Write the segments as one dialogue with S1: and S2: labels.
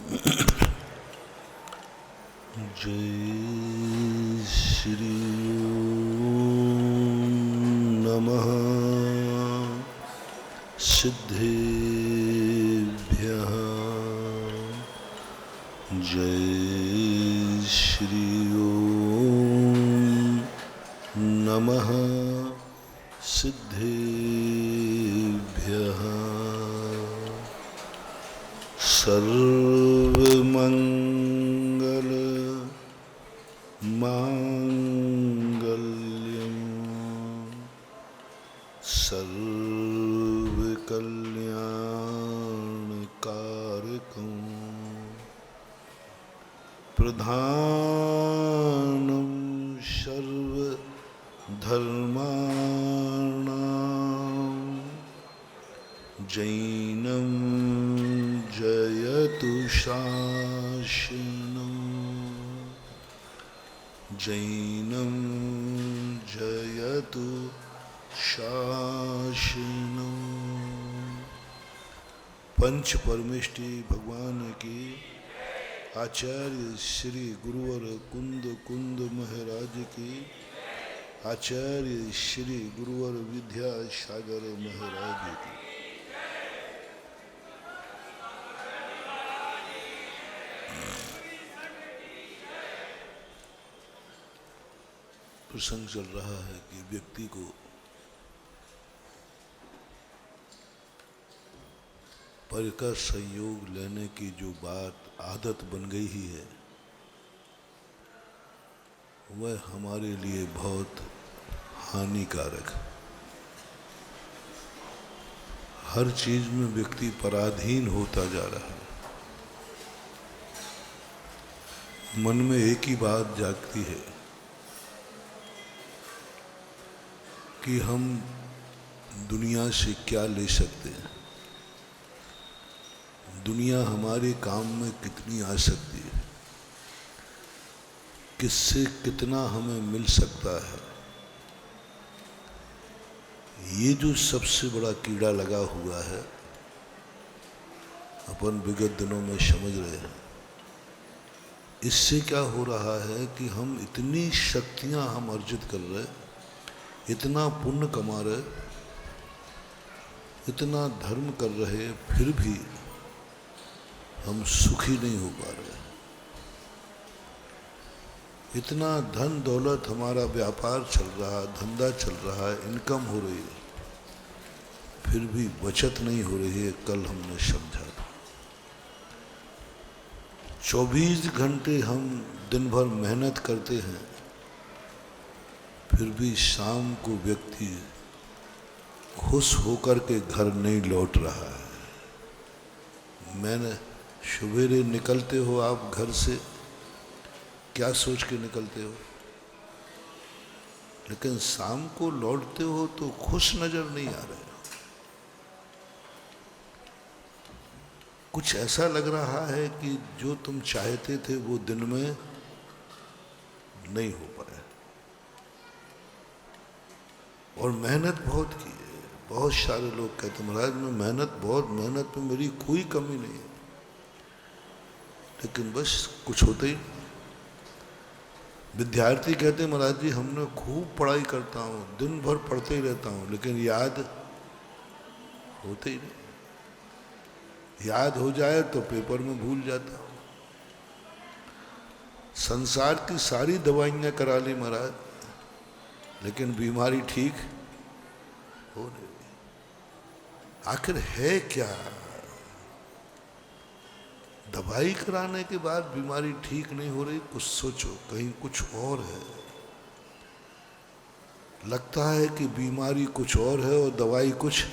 S1: जय श्री नमः सिद्धेभ्यः। जय श्री नमः सिद्धेभ्यः। सर्वमंगल मांगल्यं सर्वकल्याणकारकं प्रधानं सर्वधर्माणां जैनं जयतु शासनं जैनं जयतु शासनं। पंच परमेष्टि भगवान की आचार्य श्री गुरुवर कुंद कुंद महाराज की आचार्य श्री गुरुवर विद्यासागर महाराज की। प्रसंग चल रहा है कि व्यक्ति को पर का संयोग लेने की जो बात आदत बन गई ही है वह हमारे लिए बहुत हानिकारक है। हर चीज में व्यक्ति पराधीन होता जा रहा है। मन में एक ही बात जागती है कि हम दुनिया से क्या ले सकते हैं, दुनिया हमारे काम में कितनी आ सकती है, किससे कितना हमें मिल सकता है। ये जो सबसे बड़ा कीड़ा लगा हुआ है अपन विगत दिनों में समझ रहे हैं। इससे क्या हो रहा है कि हम इतनी शक्तियां हम अर्जित कर रहे, इतना पुण्य कमा रहे, इतना धर्म कर रहे, फिर भी हम सुखी नहीं हो पा रहे। इतना धन दौलत हमारा व्यापार चल रहा, धंधा चल रहा है, इनकम हो रही है, फिर भी बचत नहीं हो रही है। कल हमने समझा 24 घंटे हम दिन भर मेहनत करते हैं, फिर भी शाम को व्यक्ति खुश होकर के घर नहीं लौट रहा है। मैंने सवेरे निकलते हो आप घर से, क्या सोच के निकलते हो, लेकिन शाम को लौटते हो तो खुश नजर नहीं आ रहे। कुछ ऐसा लग रहा है कि जो तुम चाहते थे वो दिन में नहीं हो पाए। और मेहनत बहुत की है। बहुत सारे लोग कहते महाराज मैं मेहनत में मेरी कोई कमी नहीं है, लेकिन बस कुछ होता ही। विद्यार्थी कहते महाराज जी हमने खूब पढ़ाई करता हूँ, दिन भर पढ़ते ही रहता हूँ, लेकिन याद होते ही नहीं। याद हो जाए तो पेपर में भूल जाता हूँ। संसार की सारी दवाइयाँ करा ली महाराज, लेकिन बीमारी ठीक हो नहीं। आखिर है क्या? दवाई कराने के बाद बीमारी ठीक नहीं हो रही, कुछ सोचो, कहीं कुछ और है। लगता है कि बीमारी कुछ और है और दवाई कुछ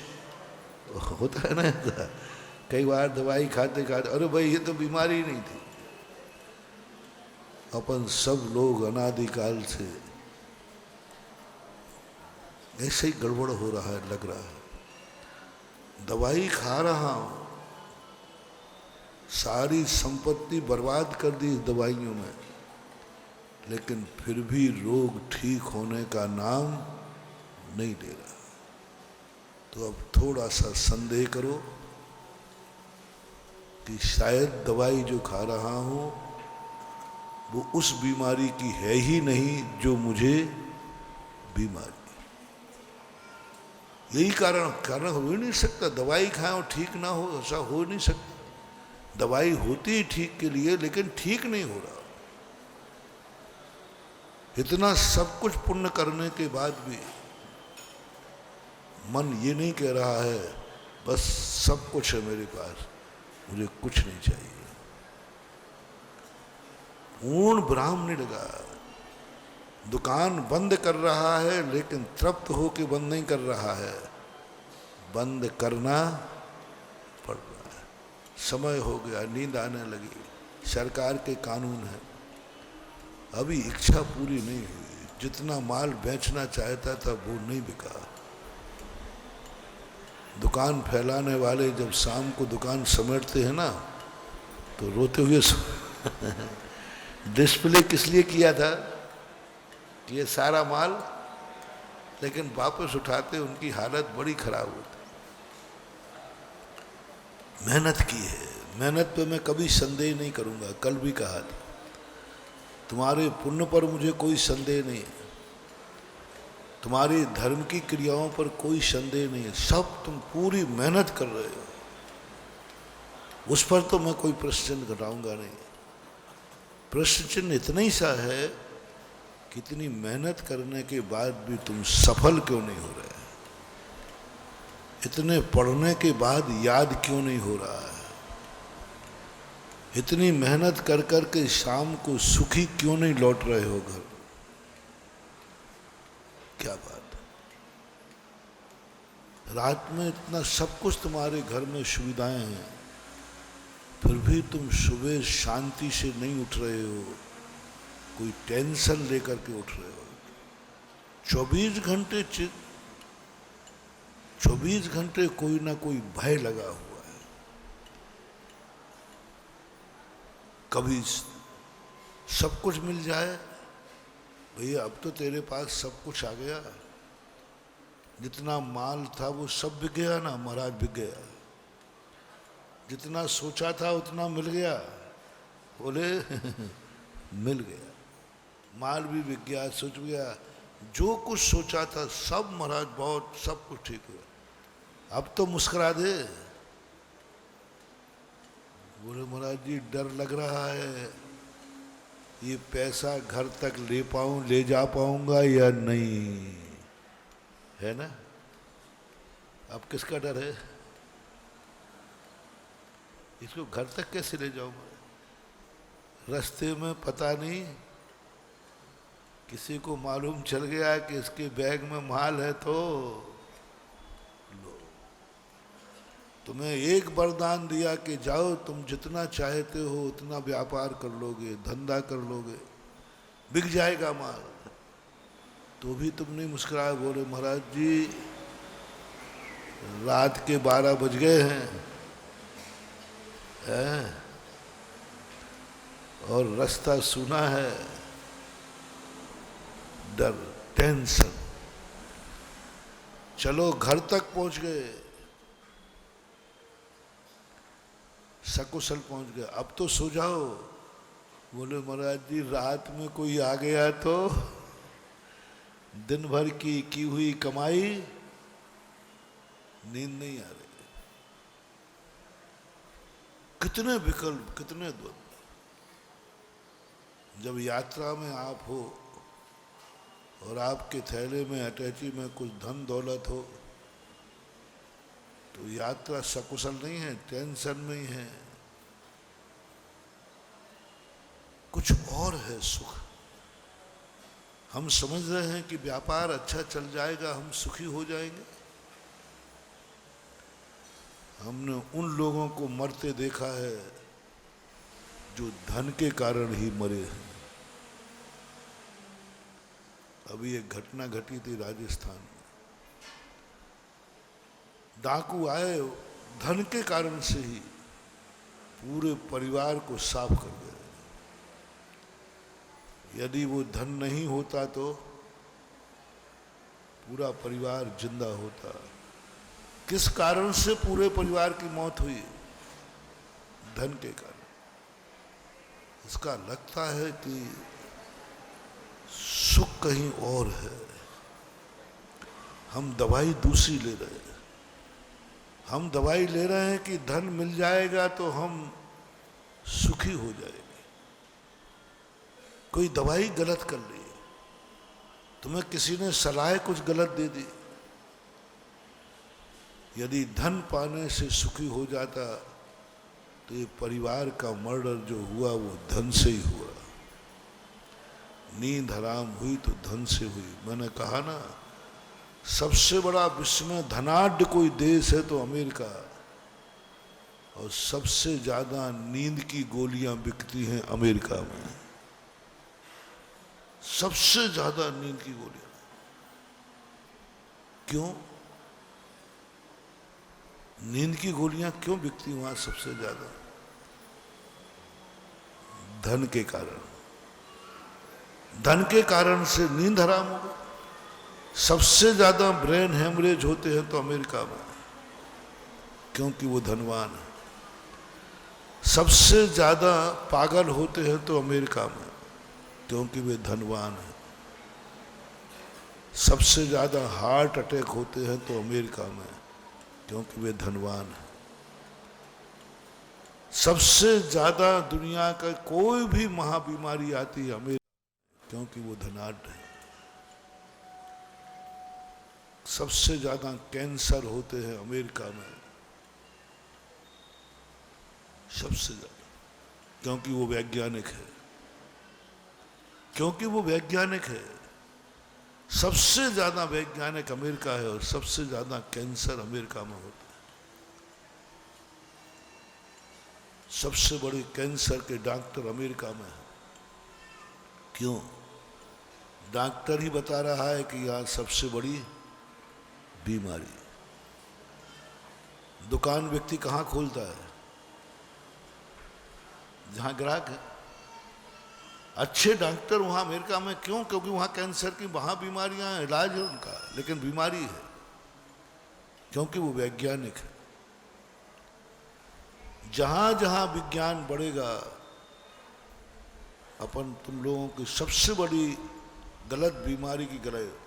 S1: होता है ना। कई बार दवाई खाते खाते अरे भाई ये तो बीमारी नहीं थी। अपन सब लोग अनादिकाल से ऐसे ही गड़बड़ हो रहा है, लग रहा है। दवाई खा रहा हूं, सारी संपत्ति बर्बाद कर दी इस दवाइयों में, लेकिन फिर भी रोग ठीक होने का नाम नहीं ले रहा। तो अब थोड़ा सा संदेह करो कि शायद दवाई जो खा रहा हूँ वो उस बीमारी की है ही नहीं जो मुझे बीमारी। यही कारण हो ही नहीं सकता। दवाई खाएं और ठीक ना हो, ऐसा हो नहीं सकता। दवाई होती है ठीक के लिए, लेकिन ठीक नहीं हो रहा। इतना सब कुछ पुण्य करने के बाद भी मन ये नहीं कह रहा है बस सब कुछ है मेरे पास, मुझे कुछ नहीं चाहिए। पूर्ण विराम नहीं लगा। दुकान बंद कर रहा है लेकिन तृप्त होके बंद नहीं कर रहा है, बंद करना पड़ रहा है। समय हो गया, नींद आने लगी, सरकार के कानून है, अभी इच्छा पूरी नहीं हुई। जितना माल बेचना चाहता था वो नहीं बिका। दुकान फैलाने वाले जब शाम को दुकान समेटते हैं ना तो रोते हुए डिस्प्ले किस लिए किया था कि ये सारा माल, लेकिन वापस उठाते उनकी हालत बड़ी खराब होती। मेहनत की है, मेहनत पे मैं कभी संदेह नहीं करूंगा। कल भी कहा था, तुम्हारे पुण्य पर मुझे कोई संदेह नहीं है, तुम्हारी धर्म की क्रियाओं पर कोई संदेह नहीं है, सब तुम पूरी मेहनत कर रहे हो, उस पर तो मैं कोई प्रश्न चिन्ह घटाऊंगा नहीं। प्रश्न चिन्ह इतना ही सा है, कितनी मेहनत करने के बाद भी तुम सफल क्यों नहीं हो रहे? इतने पढ़ने के बाद याद क्यों नहीं हो रहा है? इतनी मेहनत कर कर के शाम को सुखी क्यों नहीं लौट रहे हो घर? क्या बात है। रात में इतना सब कुछ तुम्हारे घर में सुविधाएं हैं, फिर भी तुम सुबह शांति से नहीं उठ रहे हो, कोई टेंशन लेकर के उठ रहे हो। 24 घंटे कोई ना कोई भय लगा हुआ है। कभी सब कुछ मिल जाए, भैया अब तो तेरे पास सब कुछ आ गया, जितना माल था वो सब बिक गया ना महाराज, बिक गया। जितना सोचा था उतना मिल गया, बोले मिल गया, माल भी बिक गया, सोच गया, जो कुछ सोचा था सब महाराज, बहुत सब कुछ ठीक हुआ। अब तो मुस्कुरा दे। बोले महाराज जी डर लग रहा है, ये पैसा घर तक ले जा पाऊंगा या नहीं, है ना? अब किसका डर है? इसको घर तक कैसे ले जाऊंगा? रास्ते में पता नहीं किसी को मालूम चल गया कि इसके बैग में माल है तो लो। तुम्हें एक वरदान दिया कि जाओ तुम जितना चाहते हो उतना व्यापार कर लोगे, धंधा कर लोगे, बिक जाएगा माल, तो भी तुम नहीं मुस्कुराए। बोले महाराज जी रात के 12 बज गए हैं और रास्ता सूना है, डर, टेंशन। चलो घर तक पहुंच गए, सकुशल पहुंच गए, अब तो सो जाओ। बोले महाराज जी रात में कोई आ गया तो दिन भर की हुई कमाई, नींद नहीं आ रही। कितने विकल्प, कितने द्वंद्व। जब यात्रा में आप हो और आपके थैले में अटैची में कुछ धन दौलत हो तो यात्रा सकुशल नहीं है, टेंशन में ही है, कुछ और है सुख। हम समझ रहे हैं कि व्यापार अच्छा चल जाएगा, हम सुखी हो जाएंगे। हमने उन लोगों को मरते देखा है जो धन के कारण ही मरे हैं। अभी एक घटना घटी थी राजस्थान में, डाकू आए, धन के कारण से ही पूरे परिवार को साफ कर गए। यदि वो धन नहीं होता तो पूरा परिवार जिंदा होता। किस कारण से पूरे परिवार की मौत हुई? धन के कारण। इसका लगता है कि सुख कहीं और है, हम दवाई दूसरी ले रहे हैं। हम दवाई ले रहे हैं कि धन मिल जाएगा तो हम सुखी हो जाएंगे। कोई दवाई गलत कर ली, तुम्हें किसी ने सलाह कुछ गलत दे दी। यदि धन पाने से सुखी हो जाता तो ये परिवार का मर्डर जो हुआ वो धन से ही हुआ। नींद हराम हुई तो धन से हुई। मैंने कहा ना, सबसे बड़ा विश्व में धनाढ्य कोई देश है तो अमेरिका, और सबसे ज्यादा नींद की गोलियां बिकती हैं अमेरिका में। सबसे ज्यादा नींद की गोलियां। क्यों? नींद की गोलियां क्यों बिकती वहां सबसे ज्यादा? धन के कारण। धन के कारण से नींद हराम हो गई। सबसे ज्यादा ब्रेन हेमरेज होते हैं तो अमेरिका में, क्योंकि वो धनवान है। सबसे ज्यादा पागल होते हैं तो अमेरिका में, क्योंकि वे धनवान हैं। सबसे ज्यादा हार्ट अटैक होते हैं तो अमेरिका में, क्योंकि वे धनवान हैं। सबसे ज्यादा दुनिया का कोई भी महाबीमारी आती है अमेरिका, क्योंकि वो धनाढ्य है। सबसे ज्यादा कैंसर होते हैं अमेरिका में, सबसे ज्यादा, क्योंकि वो वैज्ञानिक है। क्योंकि वो वैज्ञानिक है। सबसे ज्यादा वैज्ञानिक अमेरिका है और सबसे ज्यादा कैंसर अमेरिका में होता है। सबसे बड़े कैंसर के डॉक्टर अमेरिका में है। क्यों? डॉक्टर ही बता रहा है कि यहां सबसे बड़ी बीमारी। दुकान व्यक्ति कहां खोलता है? जहां ग्राहक है। अच्छे डॉक्टर वहां अमेरिका में क्यों? क्योंकि वहां कैंसर की वहां बीमारियां हैं, इलाज है उनका, लेकिन बीमारी है, क्योंकि वो वैज्ञानिक है। जहां जहां विज्ञान बढ़ेगा, अपन तुम लोगों की सबसे बड़ी गलत बीमारी की गलत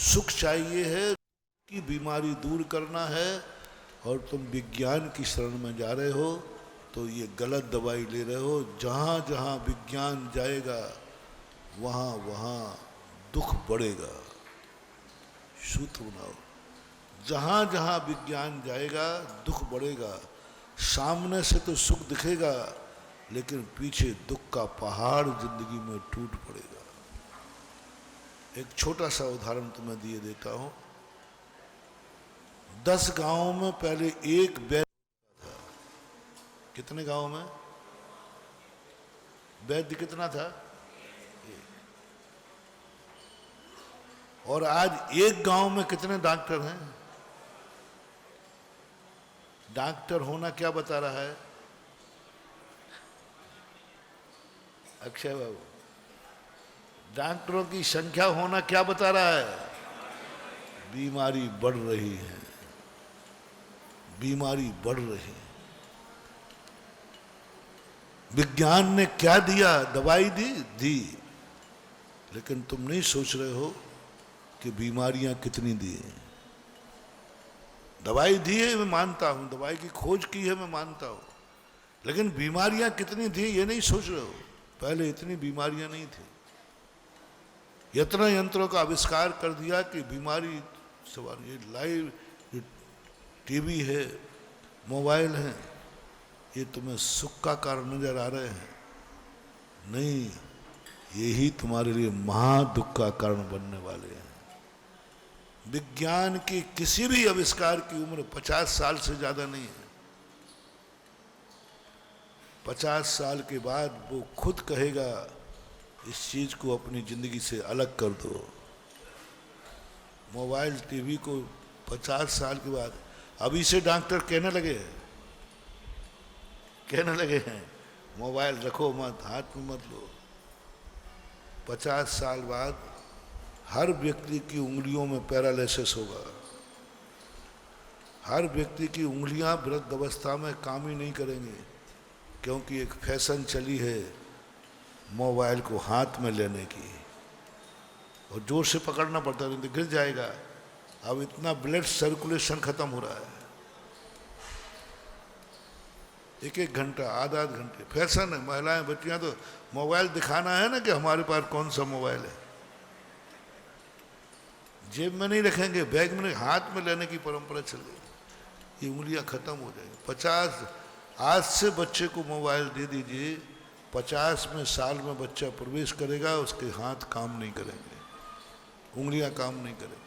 S1: सुख चाहिए है कि बीमारी दूर करना है, और तुम विज्ञान की शरण में जा रहे हो तो ये गलत दवाई ले रहे हो। जहाँ जहाँ विज्ञान जाएगा वहाँ वहाँ दुख बढ़ेगा। सूत्र बनाओ, जहाँ जहाँ विज्ञान जाएगा दुख बढ़ेगा। सामने से तो सुख दिखेगा, लेकिन पीछे दुख का पहाड़ जिंदगी में टूट पड़ेगा। एक छोटा सा उदाहरण तुम्हें दिए देता हूँ। 10 गांवों में पहले एक वैद्य था। कितने गांव में वैद्य कितना था? और आज एक गांव में कितने डॉक्टर हैं? डॉक्टर होना क्या बता रहा है अक्षय बाबू? डॉक्टरों की संख्या होना क्या बता रहा है? बीमारी बढ़ रही है, बीमारी बढ़ रही है। विज्ञान ने क्या दिया? दवाई दी, लेकिन तुम नहीं सोच रहे हो कि बीमारियां कितनी दी हैं। दवाई दी है, मैं मानता हूं, दवाई की खोज की है, मैं मानता हूं, लेकिन बीमारियां कितनी थी ये नहीं सोच रहे हो। पहले इतनी बीमारियां नहीं थी। इतना यंत्रों का आविष्कार कर दिया कि बीमारी सवाल, ये लाइव टीवी है, मोबाइल है, ये तुम्हें सुख का कारण नजर आ रहे हैं? नहीं, यही तुम्हारे लिए महा दुख का कारण बनने वाले हैं। विज्ञान की किसी भी आविष्कार की उम्र 50 साल से ज्यादा नहीं है। 50 साल के बाद वो खुद कहेगा इस चीज को अपनी जिंदगी से अलग कर दो। मोबाइल टीवी को 50 साल के बाद, अभी से डॉक्टर कहने लगे हैं मोबाइल रखो मत, हाथ में मत लो। 50 साल बाद हर व्यक्ति की उंगलियों में पैरालिसिस होगा। हर व्यक्ति की उंगलियां वृद्ध अवस्था में काम ही नहीं करेंगी। क्योंकि एक फैशन चली है मोबाइल को हाथ में लेने की, और जोर से पकड़ना पड़ता है, नहीं तो गिर जाएगा। अब इतना ब्लड सर्कुलेशन खत्म हो रहा है, एक एक घंटा आधा आधा घंटे फैशन है। महिलाएं बच्चियां तो मोबाइल दिखाना है ना कि हमारे पास कौन सा मोबाइल है, जेब में नहीं रखेंगे, बैग में नहीं, हाथ में लेने की परंपरा चल गई। ये उंगलियां खत्म हो जाएंगी। आज से बच्चे को मोबाइल दे दीजिए, 50वें साल में बच्चा प्रवेश करेगा, उसके हाथ काम नहीं करेंगे, उंगलियां काम नहीं करेंगी,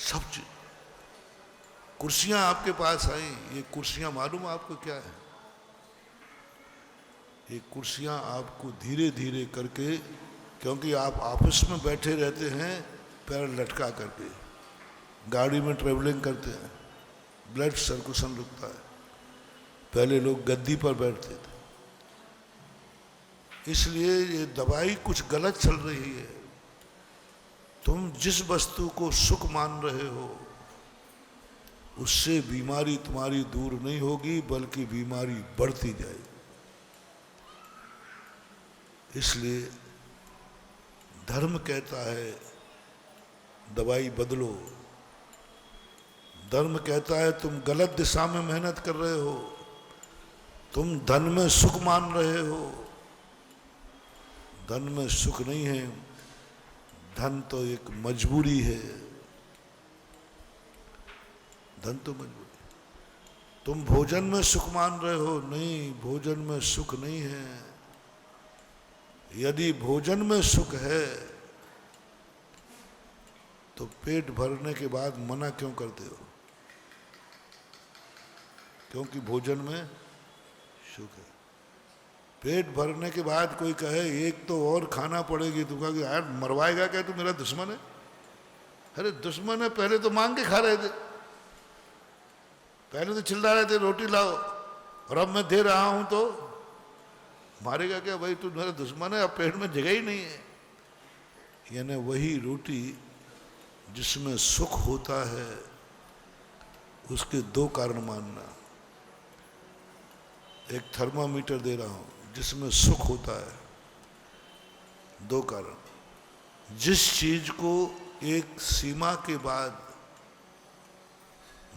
S1: सब चीज। कुर्सियां आपके पास आई, ये कुर्सियां मालूम आपको क्या है? ये कुर्सियां आपको धीरे धीरे करके, क्योंकि आप ऑफिस में बैठे रहते हैं पैर लटका करके, गाड़ी में ट्रेवलिंग करते हैं, ब्लड सर्कुलेशन रुकता है। पहले लोग गद्दी पर बैठते थे, इसलिए ये दवाई कुछ गलत चल रही है। तुम जिस वस्तु को सुख मान रहे हो उससे बीमारी तुम्हारी दूर नहीं होगी, बल्कि बीमारी बढ़ती जाएगी। इसलिए धर्म कहता है दवाई बदलो, धर्म कहता है तुम गलत दिशा में मेहनत कर रहे हो, तुम धन में सुख मान रहे हो, धन में सुख नहीं है, धन तो एक मजबूरी है, धन तो मजबूरी। तुम भोजन में सुख मान रहे हो, नहीं, भोजन में सुख नहीं है। यदि भोजन में सुख है तो पेट भरने के बाद मना क्यों करते हो? क्योंकि भोजन में सुख है। पेट भरने के बाद कोई कहे एक तो और खाना पड़ेगी, तो कहोगे यार मरवाएगा क्या, तू मेरा दुश्मन है? अरे दुश्मन है, पहले तो मांग के खा रहे थे, पहले तो चिल्ला रहे थे रोटी लाओ, और अब मैं दे रहा हूं तो मारेगा क्या? भाई तू मेरा दुश्मन है, अब पेट में जगह ही नहीं है। यानी वही रोटी जिसमें सुख होता है उसके दो कारण मानना। एक थर्मामीटर दे रहा हूं जिसमें सुख होता है, दो कारण। जिस चीज को एक सीमा के बाद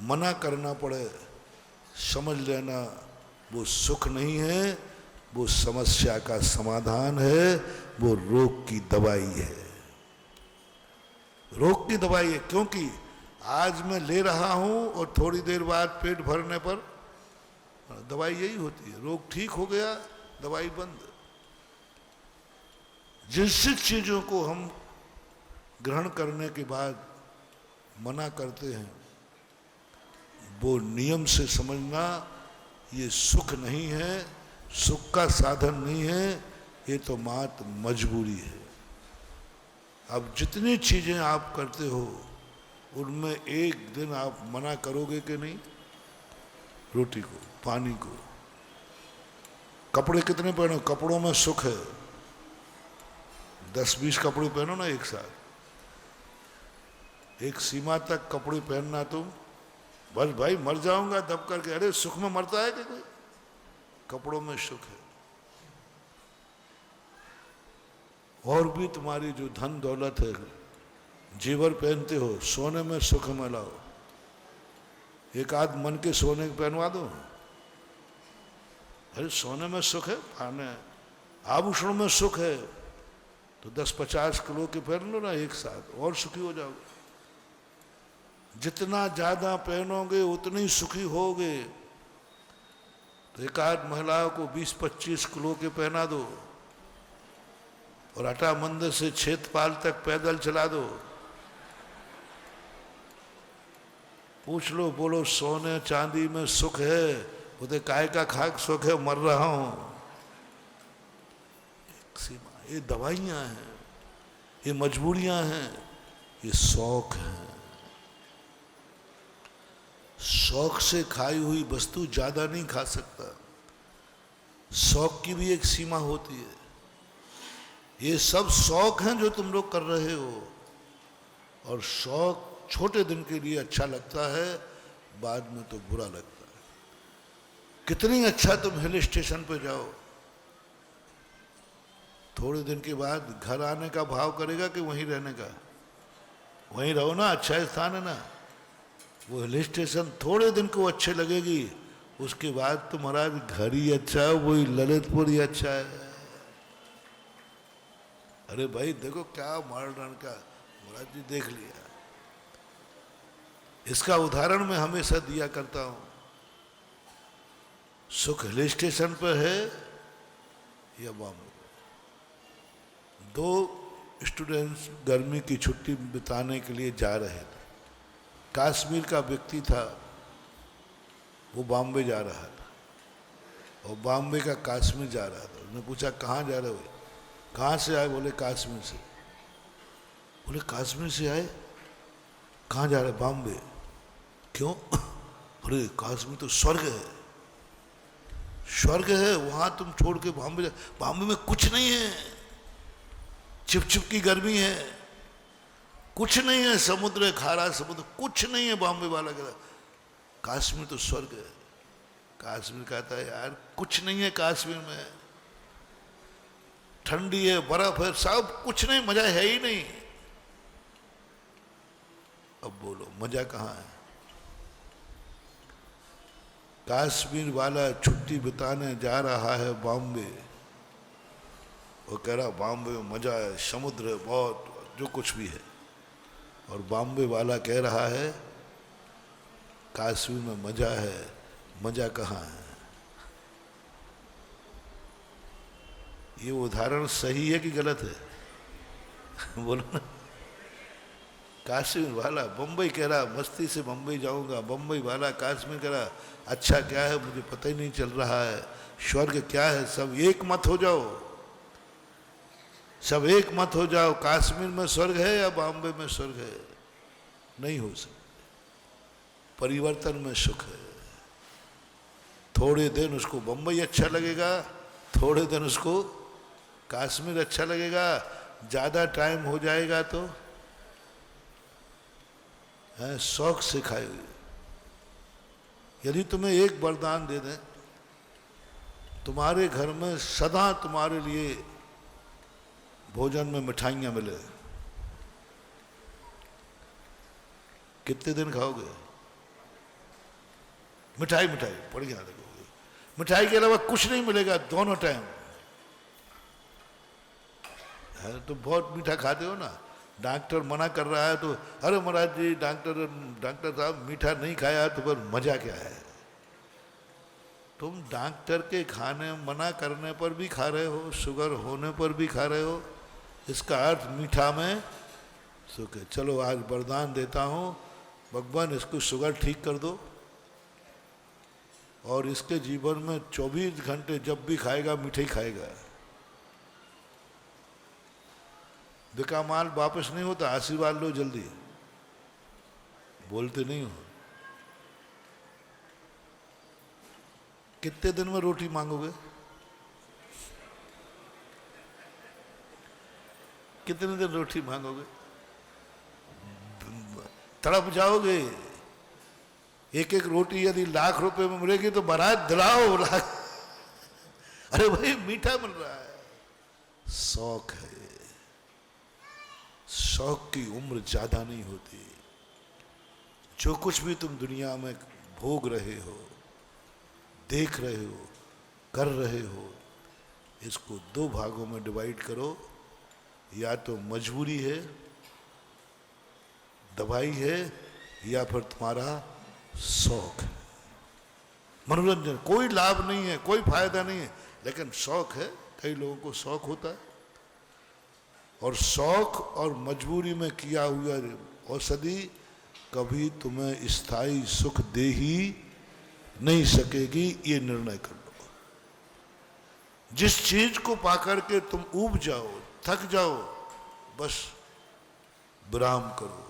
S1: मना करना पड़े, समझ लेना वो सुख नहीं है, वो समस्या का समाधान है, वो रोग की दवाई है, रोग की दवाई है। क्योंकि आज मैं ले रहा हूं और थोड़ी देर बाद पेट भरने पर दवाई यही होती है, रोग ठीक हो गया, दवाई बंद। जिस चीजों को हम ग्रहण करने के बाद मना करते हैं, वो नियम से समझना ये सुख नहीं है, सुख का साधन नहीं है, ये तो मात्र मजबूरी है। अब जितनी चीजें आप करते हो उनमें एक दिन आप मना करोगे कि नहीं? रोटी को, पानी को, कपड़े कितने पहनो, कपड़ों में सुख है, 10-20 कपड़े पहनो ना एक साथ, एक सीमा तक कपड़े पहनना तुम, बस भाई मर जाऊंगा दब करके, अरे सुख में मरता है कि कोई? कपड़ों में सुख है। और भी तुम्हारी जो धन दौलत है, जेवर पहनते हो, सोने में सुख मिलाओ, एक आध मन के सोने पहनवा दो, अरे सोने में सुख है, पाने आभूषणों में सुख है, तो 10-50 किलो के पहन लो ना एक साथ, और सुखी हो जाओगे। जितना ज्यादा पहनोगे उतने ही सुखी होगे। तो एक आध महिलाओं को 20-25 किलो के पहना दो और अटा मंदिर से छेतपाल तक पैदल चला दो। पूछ लो, बोलो सोने चांदी में सुख है? बोले काय का खाक सुख है, मर रहा हूं। सीमा, ये दवाइयां हैं, ये मजबूरियां हैं, ये शौक हैं। शौक से खाई हुई वस्तु ज्यादा नहीं खा सकता, शौक की भी एक सीमा होती है। ये सब शौक हैं जो तुम लोग कर रहे हो, और शौक छोटे दिन के लिए अच्छा लगता है, बाद में तो बुरा लगता है। कितनी अच्छा तुम हिल स्टेशन पे जाओ, थोड़े दिन के बाद घर आने का भाव करेगा कि वहीं रहने का? वहीं रहो ना, अच्छा स्थान है ना। वो हिल स्टेशन थोड़े दिन को अच्छे लगेगी, उसके बाद तो महाराज घर ही अच्छा है, वही ललितपुर ही अच्छा है। अरे भाई देखो क्या मॉडर्न का, महाराज जी देख लिया। इसका उदाहरण मैं हमेशा दिया करता हूं। सुख हिल स्टेशन पर है या बॉम्बे? दो स्टूडेंट्स गर्मी की छुट्टी बिताने के लिए जा रहे थे। कश्मीर का व्यक्ति था, वो बॉम्बे जा रहा था, और बॉम्बे का कश्मीर जा रहा था। उसने पूछा कहाँ जा रहे हो? कहाँ से आए? बोले कश्मीर से। बोले कश्मीर से आए, कहाँ जा रहे? बॉम्बे। क्यों? अरे कश्मीर तो स्वर्ग है, स्वर्ग है, वहां तुम छोड़ के बॉम्बे? बॉम्बे में कुछ नहीं है, चिपचिप की गर्मी है, कुछ नहीं है, समुद्र है, खारा समुद्र, कुछ नहीं है। बॉम्बे वाला कहता कश्मीर तो स्वर्ग है। कश्मीर कहता है यार कुछ नहीं है कश्मीर में, ठंडी है, बर्फ है, सब कुछ नहीं, मजा है ही नहीं। अब बोलो मजा कहाँ है? कश्मीर वाला छुट्टी बिताने जा रहा है बॉम्बे, वो कह रहा बॉम्बे में मजा है, समुद्र है बहुत, जो कुछ भी है। और बॉम्बे वाला कह रहा है कश्मीर में मजा है, मजा कहाँ है? ये उदाहरण सही है कि गलत है? बोलो ना। कश्मीर वाला बम्बई कह रहा मस्ती से बम्बई जाऊंगा, बम्बई वाला कश्मीर कह रहा अच्छा क्या है मुझे पता ही नहीं चल रहा है, स्वर्ग क्या है, सब एक मत हो जाओ, सब एक मत हो जाओ। कश्मीर में स्वर्ग है या बॉम्बे में स्वर्ग है? नहीं हो सकता। परिवर्तन में सुख है। थोड़े दिन उसको बम्बई अच्छा लगेगा, थोड़े दिन उसको कश्मीर अच्छा लगेगा, ज्यादा टाइम हो जाएगा तो है शौक से खाए हुए। यदि तुम्हें एक वरदान दे दें, तुम्हारे घर में सदा तुम्हारे लिए भोजन में मिठाइयां मिले, कितने दिन खाओगे? मिठाई मिठाई बढ़िया लगोगे। मिठाई के अलावा कुछ नहीं मिलेगा दोनों टाइम है, तो बहुत मीठा खाते हो ना। डॉक्टर मना कर रहा है तो अरे महाराज जी डॉक्टर साहब मीठा नहीं खाया तो फिर मजा क्या है? तुम डॉक्टर के खाने मना करने पर भी खा रहे हो, शुगर होने पर भी खा रहे हो, इसका अर्थ मीठा में सुख है। चलो आज वरदान देता हूँ, भगवान इसको शुगर ठीक कर दो, और इसके जीवन में 24 घंटे जब भी खाएगा मिठाई खाएगा। बिका माल वापस नहीं होता, आशीर्वाद लो जल्दी। बोलते नहीं हो। कितने दिन में रोटी मांगोगे? कितने दिन रोटी मांगोगे? तड़प जाओगे। एक एक रोटी यदि लाख रुपए में मिलेगी तो बारात दिलाओ लाख। अरे भाई मीठा मिल रहा है, शौक है। शौक की उम्र ज्यादा नहीं होती। जो कुछ भी तुम दुनिया में भोग रहे हो, देख रहे हो, कर रहे हो, इसको दो भागों में डिवाइड करो। या तो मजबूरी है, दवाई है, या फिर तुम्हारा शौक है, मनोरंजन। कोई लाभ नहीं है, कोई फायदा नहीं है, लेकिन शौक है। कई लोगों को शौक होता है, और शौक और मजबूरी में किया हुआ औषधि कभी तुम्हें स्थायी सुख दे ही नहीं सकेगी। ये निर्णय कर लो। जिस चीज को पाकर के तुम ऊब जाओ, थक जाओ, बस विराम करो,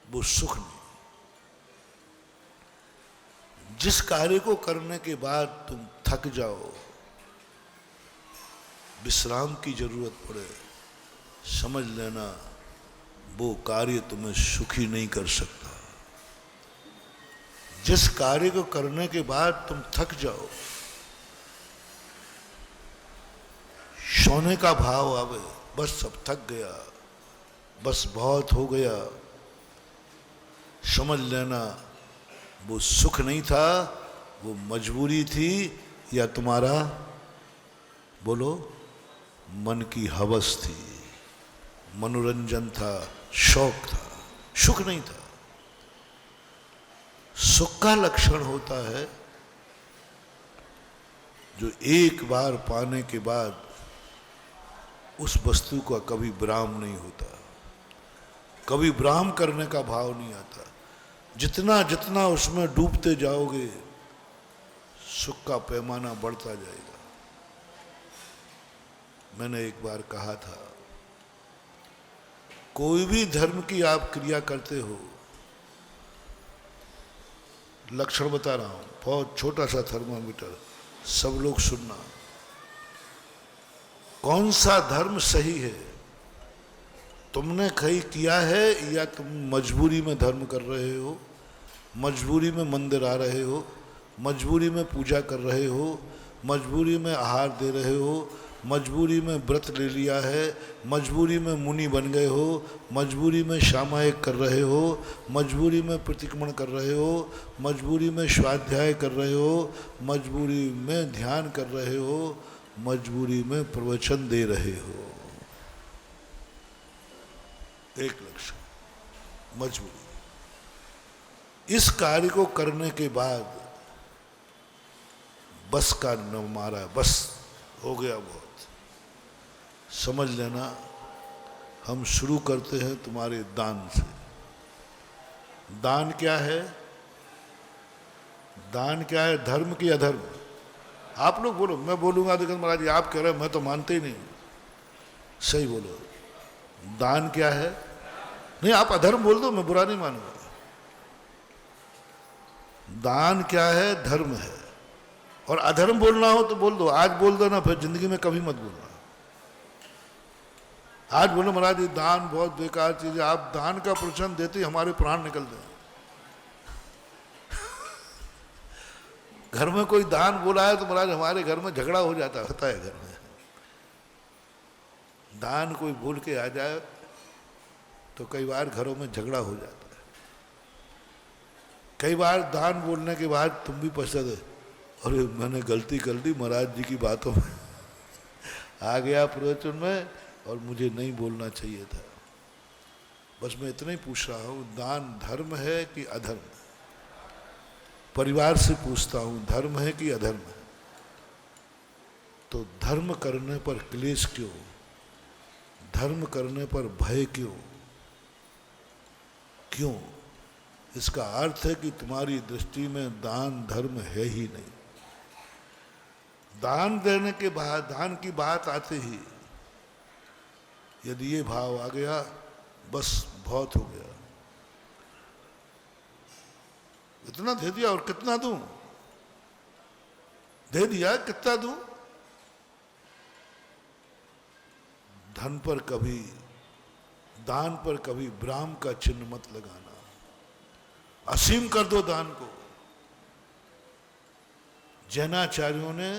S1: वो सुख नहीं। जिस कार्य को करने के बाद तुम थक जाओ, विश्राम की जरूरत पड़े, समझ लेना वो कार्य तुम्हें सुखी नहीं कर सकता। जिस कार्य को करने के बाद तुम थक जाओ, सोने का भाव आवे, बस सब थक गया, बस बहुत हो गया, समझ लेना वो सुख नहीं था, वो मजबूरी थी, या तुम्हारा बोलो मन की हवस थी, मनोरंजन था, शौक था, सुख नहीं था। सुख का लक्षण होता है जो एक बार पाने के बाद उस वस्तु का कभी विराम नहीं होता, कभी विराम करने का भाव नहीं आता। जितना जितना उसमें डूबते जाओगे सुख का पैमाना बढ़ता जाएगा। मैंने एक बार कहा था, कोई भी धर्म की आप क्रिया करते हो, लक्षण बता रहा हूं, बहुत छोटा सा थर्मामीटर, सब लोग सुनना। कौन सा धर्म सही है? तुमने कहीं किया है या तुम मजबूरी में धर्म कर रहे हो, मजबूरी में मंदिर आ रहे हो, मजबूरी में पूजा कर रहे हो, मजबूरी में आहार दे रहे हो, मजबूरी में व्रत ले लिया है, मजबूरी में मुनि बन गए हो, मजबूरी में सामायिक कर रहे हो, मजबूरी में प्रतिक्रमण कर रहे हो, मजबूरी में स्वाध्याय कर रहे हो, मजबूरी में ध्यान कर रहे हो, मजबूरी में प्रवचन दे रहे हो। एक लक्ष्य मजबूरी। इस कार्य को करने के बाद बस का न मारा, बस हो गया बहुत, समझ लेना। हम शुरू करते हैं तुम्हारे दान से। दान क्या है? दान क्या है? धर्म की अधर्म? आप लोग बोलो, मैं बोलूंगा लेकिन महाराज जी आप कह रहे हैं, मैं तो मानते ही नहीं। सही बोलो, दान क्या है? नहीं, आप अधर्म बोल दो, मैं बुरा नहीं मानूंगा। दान क्या है? धर्म है। और अधर्म बोलना हो तो बोल दो, आज बोल दो ना, फिर जिंदगी में कभी मत बोलना। आज बोलो महाराज ये दान बहुत बेकार चीज है, आप दान का प्रवचन देते ही हमारे प्राण निकलते हैं। घर में कोई दान बोला है तो महाराज हमारे घर में झगड़ा हो जाता होता है। घर में दान कोई बोल के आ जाए तो कई बार घरों में झगड़ा हो जाता है। कई बार दान बोलने के बाद तुम भी पछताते हो, अरे मैंने गलती कर दी, महाराज जी की बातों में आ गया प्रवचन में और मुझे नहीं बोलना चाहिए था। बस मैं इतना ही पूछ रहा हूँ, दान धर्म है कि अधर्म? परिवार से पूछता हूँ, धर्म है कि अधर्म है? तो धर्म करने पर क्लेश क्यों? धर्म करने पर भय क्यों? क्यों? इसका अर्थ है कि तुम्हारी दृष्टि में दान धर्म है ही नहीं। दान देने के बाद, दान की बात आते ही यदि ये भाव आ गया, बस बहुत हो गया, इतना दे दिया और कितना दूं? दे दिया, कितना दूं? धन पर कभी, दान पर कभी विराम का चिन्ह मत लगाना, असीम कर दो दान को। जैनाचार्यों ने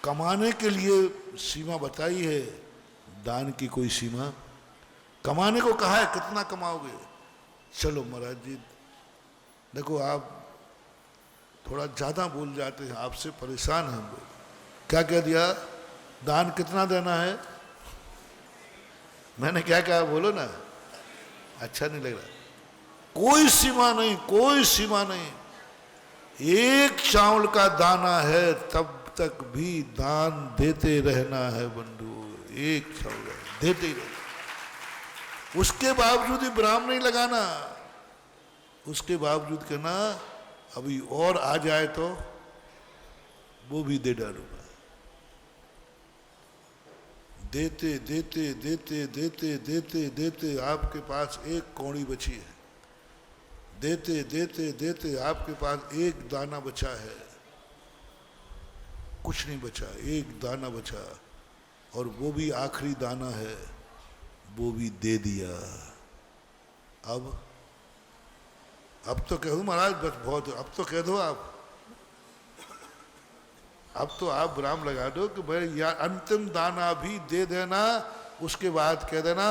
S1: कमाने के लिए सीमा बताई है, दान की कोई सीमा? कमाने को कहा है, कितना कमाओगे? चलो महाराज जी देखो आप थोड़ा ज्यादा बोल जाते हैं, आपसे परेशान हैं हम लोग। क्या कह दिया? दान कितना देना है? मैंने क्या कहा बोलो ना, अच्छा नहीं लग रहा। कोई सीमा नहीं, कोई सीमा नहीं। एक चावल का दाना है तब तक भी दान देते रहना है बंधु, एक चावल देते ही रहना। उसके बावजूद ही विराम नहीं लगाना, उसके बावजूद कहना अभी और आ जाए तो वो भी दे डालूंगा। देते देते देते देते देते देते आपके पास एक कौड़ी बची है, देते देते देते आपके पास एक दाना बचा है, कुछ नहीं बचा, एक दाना बचा, और वो भी आखिरी दाना है, वो भी दे दिया। अब तो कह दो महाराज बस बहुत, अब तो कह दो आप, अब तो आप विराम लगा दो कि भाई या अंतिम दाना भी दे देना, उसके बाद कह देना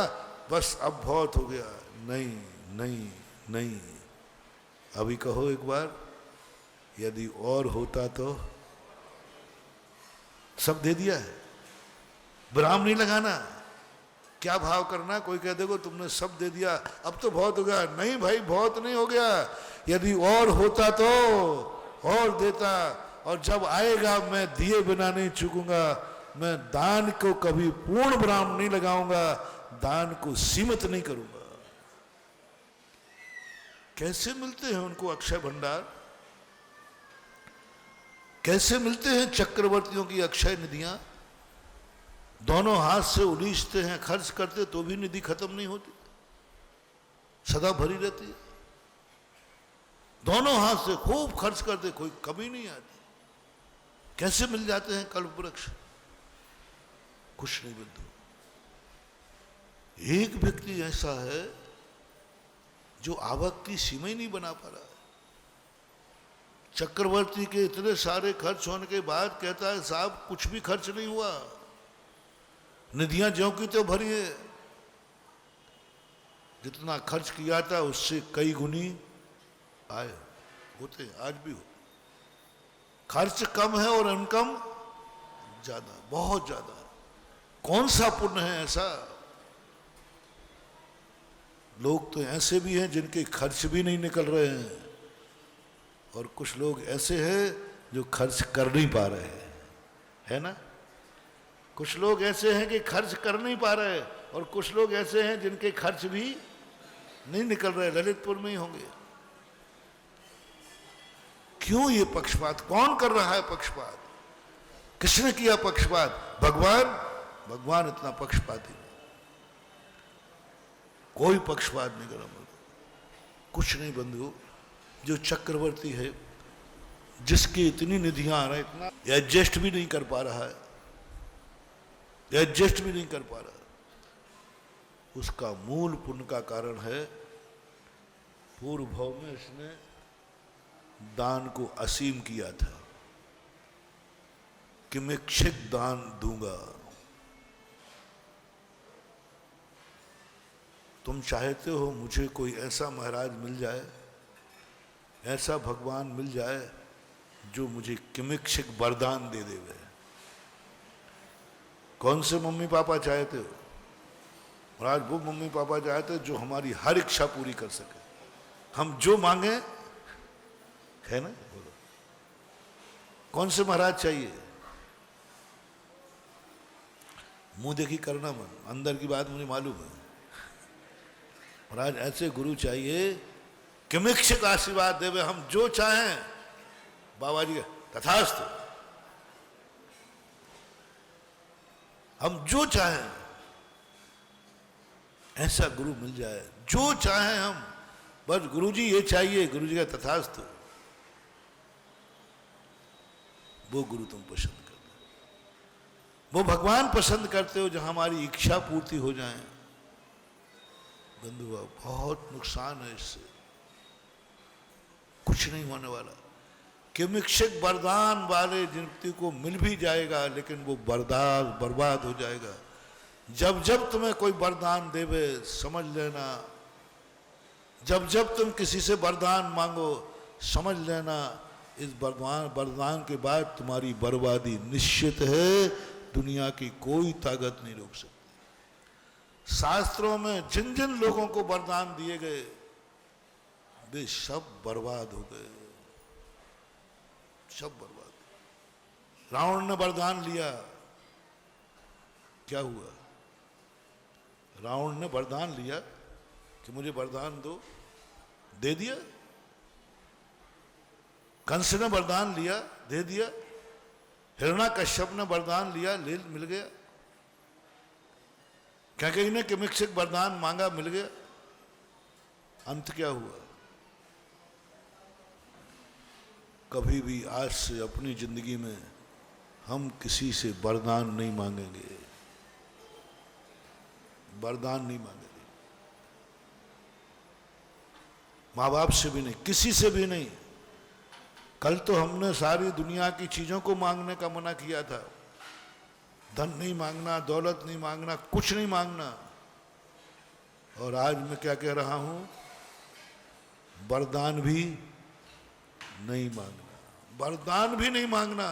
S1: बस अब बहुत हो गया। नहीं नहीं नहीं, अभी कहो एक बार, यदि और होता तो। सब दे दिया है, विराम नहीं लगाना। क्या भाव करना, कोई कह देखो तुमने सब दे दिया अब तो बहुत हो गया। नहीं भाई, बहुत नहीं हो गया, यदि और होता तो और देता। और जब आएगा मैं दिए बिना नहीं चूकूंगा। मैं दान को कभी पूर्ण विराम नहीं लगाऊंगा, दान को सीमित नहीं करूंगा। कैसे मिलते हैं उनको अक्षय भंडार, कैसे मिलते हैं चक्रवर्तियों की अक्षय निधियां। दोनों हाथ से उलीचते हैं, खर्च करते तो भी निधि खत्म नहीं होती, सदा भरी रहती है। दोनों हाथ से खूब खर्च करते, कोई कमी नहीं आती। कैसे मिल जाते हैं कल्प वृक्ष, कुछ नहीं बंधु। एक व्यक्ति ऐसा है जो आवक की सीमा ही नहीं बना पा रहा है। चक्रवर्ती के इतने सारे खर्च होने के बाद कहता है साहब कुछ भी खर्च नहीं हुआ, निधियां ज्यों की तो भरी है। जितना खर्च किया था उससे कई गुनी आए होते, आज भी हो। खर्च कम है और इनकम ज्यादा, बहुत ज्यादा। कौन सा पुण्य है ऐसा। लोग तो ऐसे भी हैं जिनके खर्च भी नहीं निकल रहे हैं, और कुछ लोग ऐसे हैं जो खर्च कर नहीं पा रहे हैं, है ना। कुछ लोग ऐसे हैं कि खर्च कर नहीं पा रहे, और कुछ लोग ऐसे हैं जिनके खर्च भी नहीं निकल रहे, ललितपुर में ही होंगे। क्यों ये पक्षपात, कौन कर रहा है पक्षपात, किसने किया पक्षपात। भगवान, भगवान इतना पक्षपाती नहीं, कोई पक्षपात नहीं करा। कुछ नहीं बंधु, जो चक्रवर्ती है जिसकी इतनी निधियां आ रहा है, इतना एडजस्ट भी नहीं कर पा रहा है, एडजस्ट भी नहीं कर पा रहा, उसका मूल पुण्य का कारण है पूर्व भाव में इसने दान को असीम किया था कि मैं क्षिक दान दूंगा। तुम चाहते हो मुझे कोई ऐसा महाराज मिल जाए, ऐसा भगवान मिल जाए जो मुझे किमिक्षिक वरदान दे देवे। कौन से मम्मी पापा चाहते हो महाराज, वो मम्मी पापा चाहते हो जो हमारी हर इच्छा पूरी कर सके, हम जो मांगे, है ना। बोलो कौन से महाराज चाहिए। मुंह देखी करना मन, अंदर की बात मुझे मालूम है। महाराज ऐसे गुरु चाहिए किमिक्षिक आशीर्वाद देवे, हम जो चाहें बाबा जी तथास्तु, हम जो चाहें ऐसा गुरु मिल जाए, जो चाहें हम, बस गुरु जी ये चाहिए, गुरु जी का तथास्तु। वो गुरु तुम पसंद करते हो, वो भगवान पसंद करते हो जहां हमारी इच्छा पूर्ति हो जाए। बंधुआ बहुत नुकसान है इससे, कुछ नहीं होने वाला। किमिक्षिक वरदान वाले व्यक्ति को मिल भी जाएगा, लेकिन वो बर्बाद हो जाएगा। जब जब तुम्हें कोई वरदान देवे, समझ लेना, जब जब तुम किसी से वरदान मांगो, समझ लेना इस वरदान के बाद तुम्हारी बर्बादी निश्चित है। दुनिया की कोई ताकत नहीं रोक सकती। शास्त्रों में जिन जिन लोगों को वरदान दिए गए वे सब बर्बाद हो गए, सब बर्बाद। रावण ने वरदान लिया, क्या हुआ। रावण ने वरदान लिया कि मुझे वरदान दो, दे दिया। कंस ने वरदान लिया, दे दिया। हिरण्याकश्यप ने वरदान लिया, ले मिल गया। क्या कहीं ने किमिक्षिक वरदान मांगा, मिल गया। अंत क्या हुआ। कभी भी आज से अपनी जिंदगी में हम किसी से वरदान नहीं मांगेंगे, वरदान नहीं मांगेंगे। माँ बाप से भी नहीं, किसी से भी नहीं। कल तो हमने सारी दुनिया की चीजों को मांगने का मना किया था, धन नहीं मांगना, दौलत नहीं मांगना, कुछ नहीं मांगना। और आज मैं क्या कह रहा हूं, वरदान भी नहीं मांगना, वरदान भी नहीं मांगना,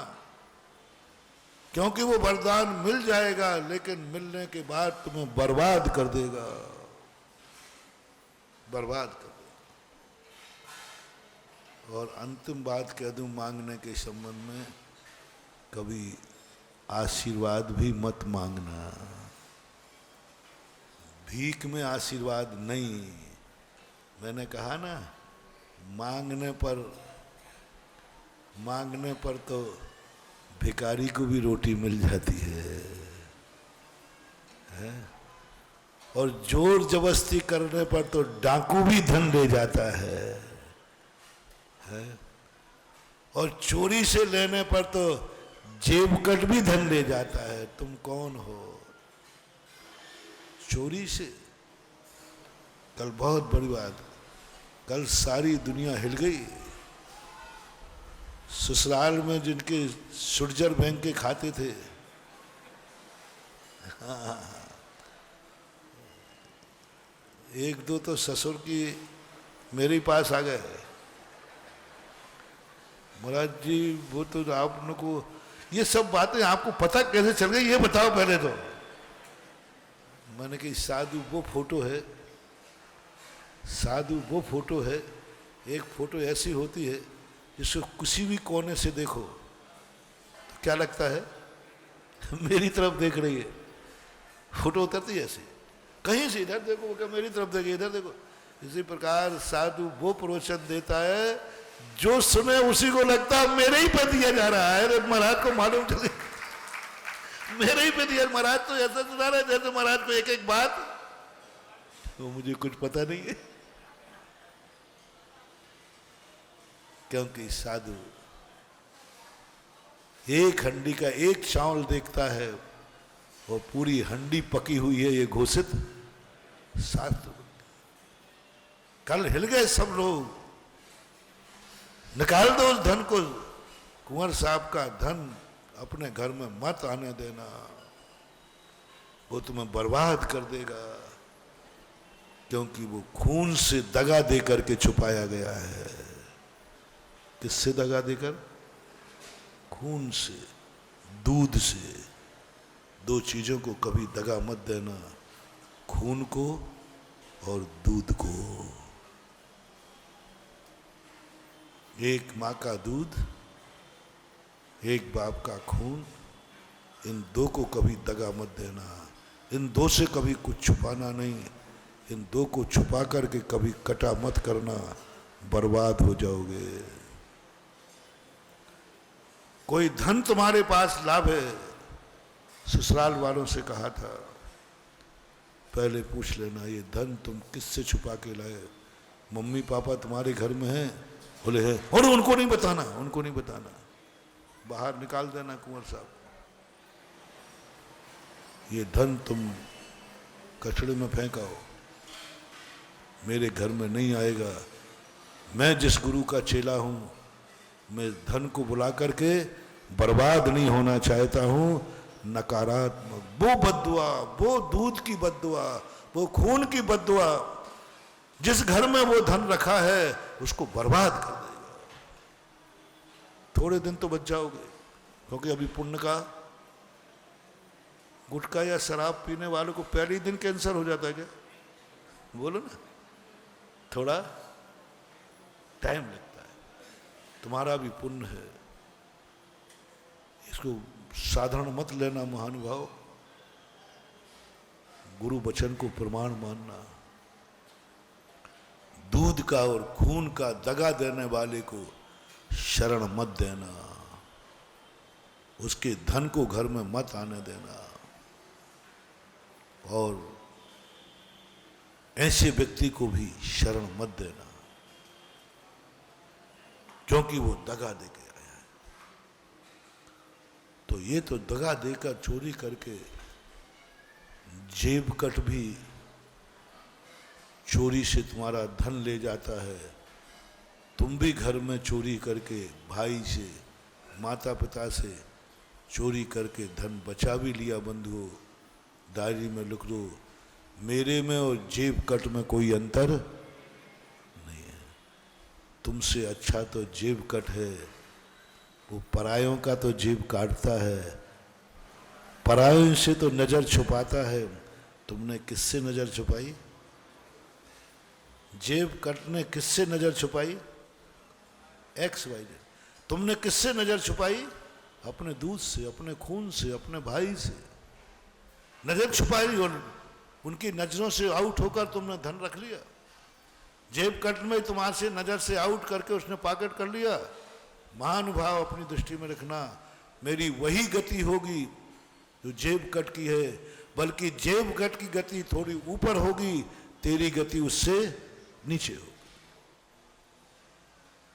S1: क्योंकि वो वरदान मिल जाएगा लेकिन मिलने के बाद तुम्हें बर्बाद कर देगा, बर्बाद कर देगा। और अंतिम बात कह दूं मांगने के संबंध में, कभी आशीर्वाद भी मत मांगना, भीख में आशीर्वाद नहीं। मैंने कहा ना, मांगने पर तो भिखारी को भी रोटी मिल जाती है? और जोर जबरदस्ती करने पर तो डाकू भी धन ले जाता है? और चोरी से लेने पर तो जेब कट भी धन ले जाता है। तुम कौन हो? चोरी से? कल बहुत बड़ी बात, कल सारी दुनिया हिल गई। ससुराल में जिनके सुरजर बैंक के खाते थे, हाँ, एक दो तो ससुर की मेरे पास आ गए, महाराज जी वो तो आप लोग को ये सब बातें आपको पता कैसे चल गई, ये बताओ पहले तो। मैंने कही साधु वो फोटो है, साधु वो फोटो है। एक फोटो ऐसी होती है जिसको किसी भी कोने से देखो तो क्या लगता है, मेरी तरफ देख रही है। फोटो उतरती है ऐसे, कहीं से इधर देखो, क्या मेरी तरफ देखिए, इधर देखो। इसी प्रकार साधु वो प्रवचन देता है जो सुने उसी को लगता है मेरे ही पे दिया जा रहा है। महाराज को मालूम चले मेरे ही पे दिया। महाराज तो ऐसा सुना रहे जैसे महाराज को एक एक बात तो मुझे कुछ पता नहीं है। क्योंकि साधु एक हंडी का एक चावल देखता है और पूरी हंडी पकी हुई है ये घोषित साधु। कल हिल गए सब लोग, निकाल दो उस धन को। कुंवर साहब का धन अपने घर में मत आने देना, वो तुम्हें बर्बाद कर देगा, क्योंकि वो खून से दगा दे करके छुपाया गया है। किससे दगा देकर? खून से, दूध से। दो चीजों को कभी दगा मत देना, खून को और दूध को। एक माँ का दूध, एक बाप का खून, इन दो को कभी दगा मत देना। इन दो से कभी कुछ छुपाना नहीं, इन दो को छुपा करके कभी कटा मत करना, बर्बाद हो जाओगे। कोई धन तुम्हारे पास लाभ है, ससुराल वालों से कहा था पहले पूछ लेना ये धन तुम किससे छुपा के लाए। मम्मी पापा तुम्हारे घर में हैं? बोले है। और उनको नहीं बताना, उनको नहीं बताना, बाहर निकाल देना कुंवर साहब। ये धन तुम कचड़े में फेंकाओ, मेरे घर में नहीं आएगा। मैं जिस गुरु का चेला हूं, मैं धन को बुला करके बर्बाद नहीं होना चाहता हूं। नकारात्मक वो बद्दुआ, वो दूध की बद्दुआ, वो खून की बद्दुआ, जिस घर में वो धन रखा है उसको बर्बाद कर देगा। थोड़े दिन तो बच जाओगे, क्योंकि अभी पुण्य का, गुटखा या शराब पीने वालों को पहले ही दिन कैंसर हो जाता है क्या? बोलो ना, थोड़ा टाइम लगता है। तुम्हारा भी पुण्य है, इसको साधारण मत लेना महानुभाव। गुरु वचन को प्रमाण मानना। दूध का और खून का दगा देने वाले को शरण मत देना, उसके धन को घर में मत आने देना। और ऐसे व्यक्ति को भी शरण मत देना, क्योंकि वो दगा दे के आया है। तो ये तो दगा देकर चोरी करके, जेब कट भी चोरी से तुम्हारा धन ले जाता है। तुम भी घर में चोरी करके भाई से, माता पिता से चोरी करके धन बचा भी लिया बंधुओं, डायरी में लिख दो, मेरे में और जेब कट में कोई अंतर नहीं है। तुमसे अच्छा तो जेब कट है, वो परायों का तो जेब काटता है, परायों से तो नजर छुपाता है। तुमने किससे नजर छुपाई? जेब कट ने किससे नजर छुपाई? X y z. तुमने किससे नजर छुपाई? अपने दूध से, अपने खून से, अपने भाई से नजर छुपाई और उनकी नजरों से आउट होकर तुमने धन रख लिया। जेब कट में तुम्हारे से नजर से आउट करके उसने पॉकेट कर लिया। महानुभाव, अपनी दृष्टि में रखना, मेरी वही गति होगी जो जेब कट की है, बल्कि जेब कट की गति थोड़ी ऊपर होगी, तेरी गति उससे नीचे होगी।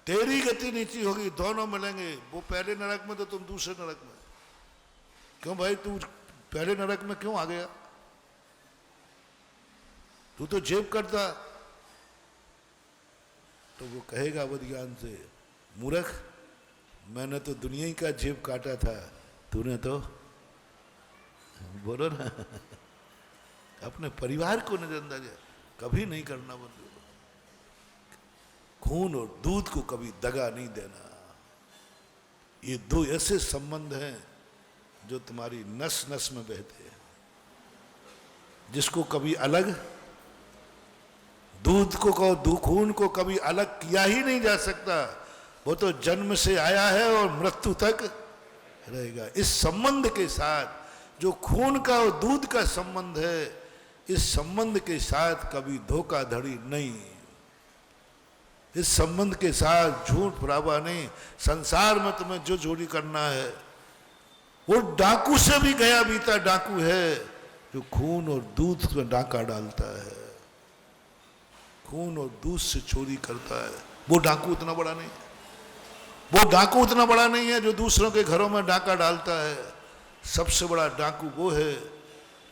S1: तेरी गति नीचे होगी, दोनों मिलेंगे, वो पहले नरक में तो तुम दूसरे नरक में। क्यों भाई, तू पहले नरक में क्यों आ गया? तू तो जेब करता। तो वो कहेगा विज्ञान से, मूर्ख, मैंने तो दुनिया ही का जेब काटा था, तूने तो, बोलो ना, अपने परिवार को नजरअंदाज कभी नहीं करना बंधु। खून और दूध को कभी दगा नहीं देना। ये दो ऐसे संबंध हैं जो तुम्हारी नस नस में बहते हैं, जिसको कभी अलग, दूध को खून को कभी अलग किया ही नहीं जा सकता। वो तो जन्म से आया है और मृत्यु तक रहेगा। इस संबंध के साथ जो खून का और दूध का संबंध है, इस संबंध के साथ कभी धोखाधड़ी नहीं, इस संबंध के साथ झूठ फराबा नहीं। संसार में तुम्हें जो चोरी करना है वो डाकू से भी गया बीता डाकू है, जो खून और दूध में डाका डालता है, खून और दूध से चोरी करता है। वो डाकू उतना बड़ा नहीं, वो डाकू उतना बड़ा नहीं है जो दूसरों के घरों में डाका डालता है। सबसे बड़ा डाकू वो है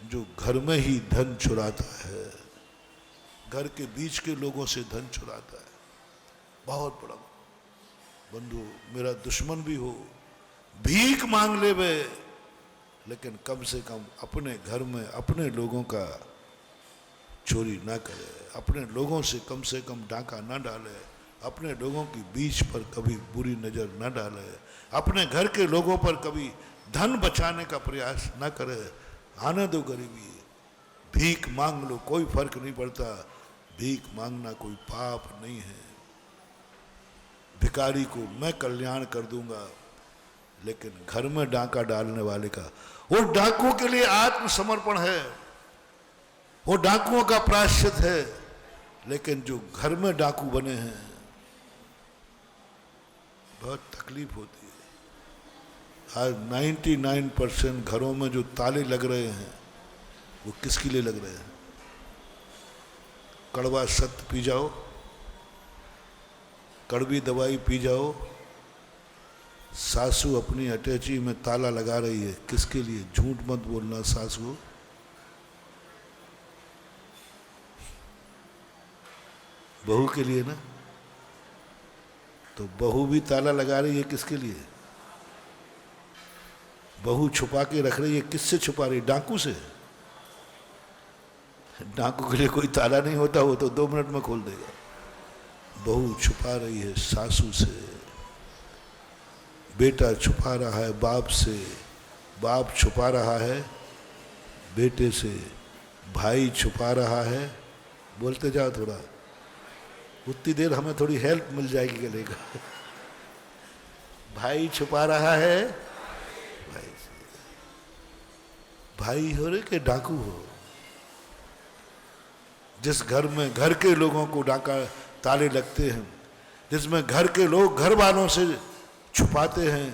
S1: जो घर में ही धन चुराता है, घर के बीच के लोगों से धन चुराता है। बहुत बड़ा बंधु, मेरा दुश्मन भी हो, भीख मांग ले वे, लेकिन कम से कम अपने घर में अपने लोगों का चोरी ना करे, अपने लोगों से कम डाका ना डाले, अपने लोगों के बीच पर कभी बुरी नज़र ना डाले, अपने घर के लोगों पर कभी धन बचाने का प्रयास ना करे। आने दो गरीबी, भीख मांग लो, कोई फर्क नहीं पड़ता। भीख मांगना कोई पाप नहीं है। भिखारी को मैं कल्याण कर दूंगा, लेकिन घर में डाका डालने वाले का, वो डाकुओं के लिए आत्मसमर्पण है, वो डाकुओं का प्रायश्चित है। लेकिन जो घर में डाकू बने हैं, बहुत तकलीफ होती है। आज 99% घरों में जो ताले लग रहे हैं वो किसके लिए लग रहे हैं? कड़वा सत्य पी जाओ, कड़वी दवाई पी जाओ, सासू अपनी अटैची में ताला लगा रही है, किसके लिए? झूठ मत बोलना सासू, बहू के लिए ना। तो बहू भी ताला लगा रही है, किसके लिए? बहू छुपा के रख रही है, किससे छुपा रही? डाकू से। डाकू के लिए कोई ताला नहीं होता, वो तो 2 मिनट में खोल देगा। बहू छुपा रही है सासू से, बेटा छुपा रहा है बाप से, बाप छुपा रहा है बेटे से, भाई छुपा रहा है। बोलते जाओ थोड़ा, उतनी देर हमें थोड़ी हेल्प मिल जाएगी गले का। भाई छुपा रहा है भाई से। भाई हो रे के डाकू हो? जिस घर में घर के लोगों को डाका ताले लगते हैं, जिसमें घर के लोग घर वालों से छुपाते हैं,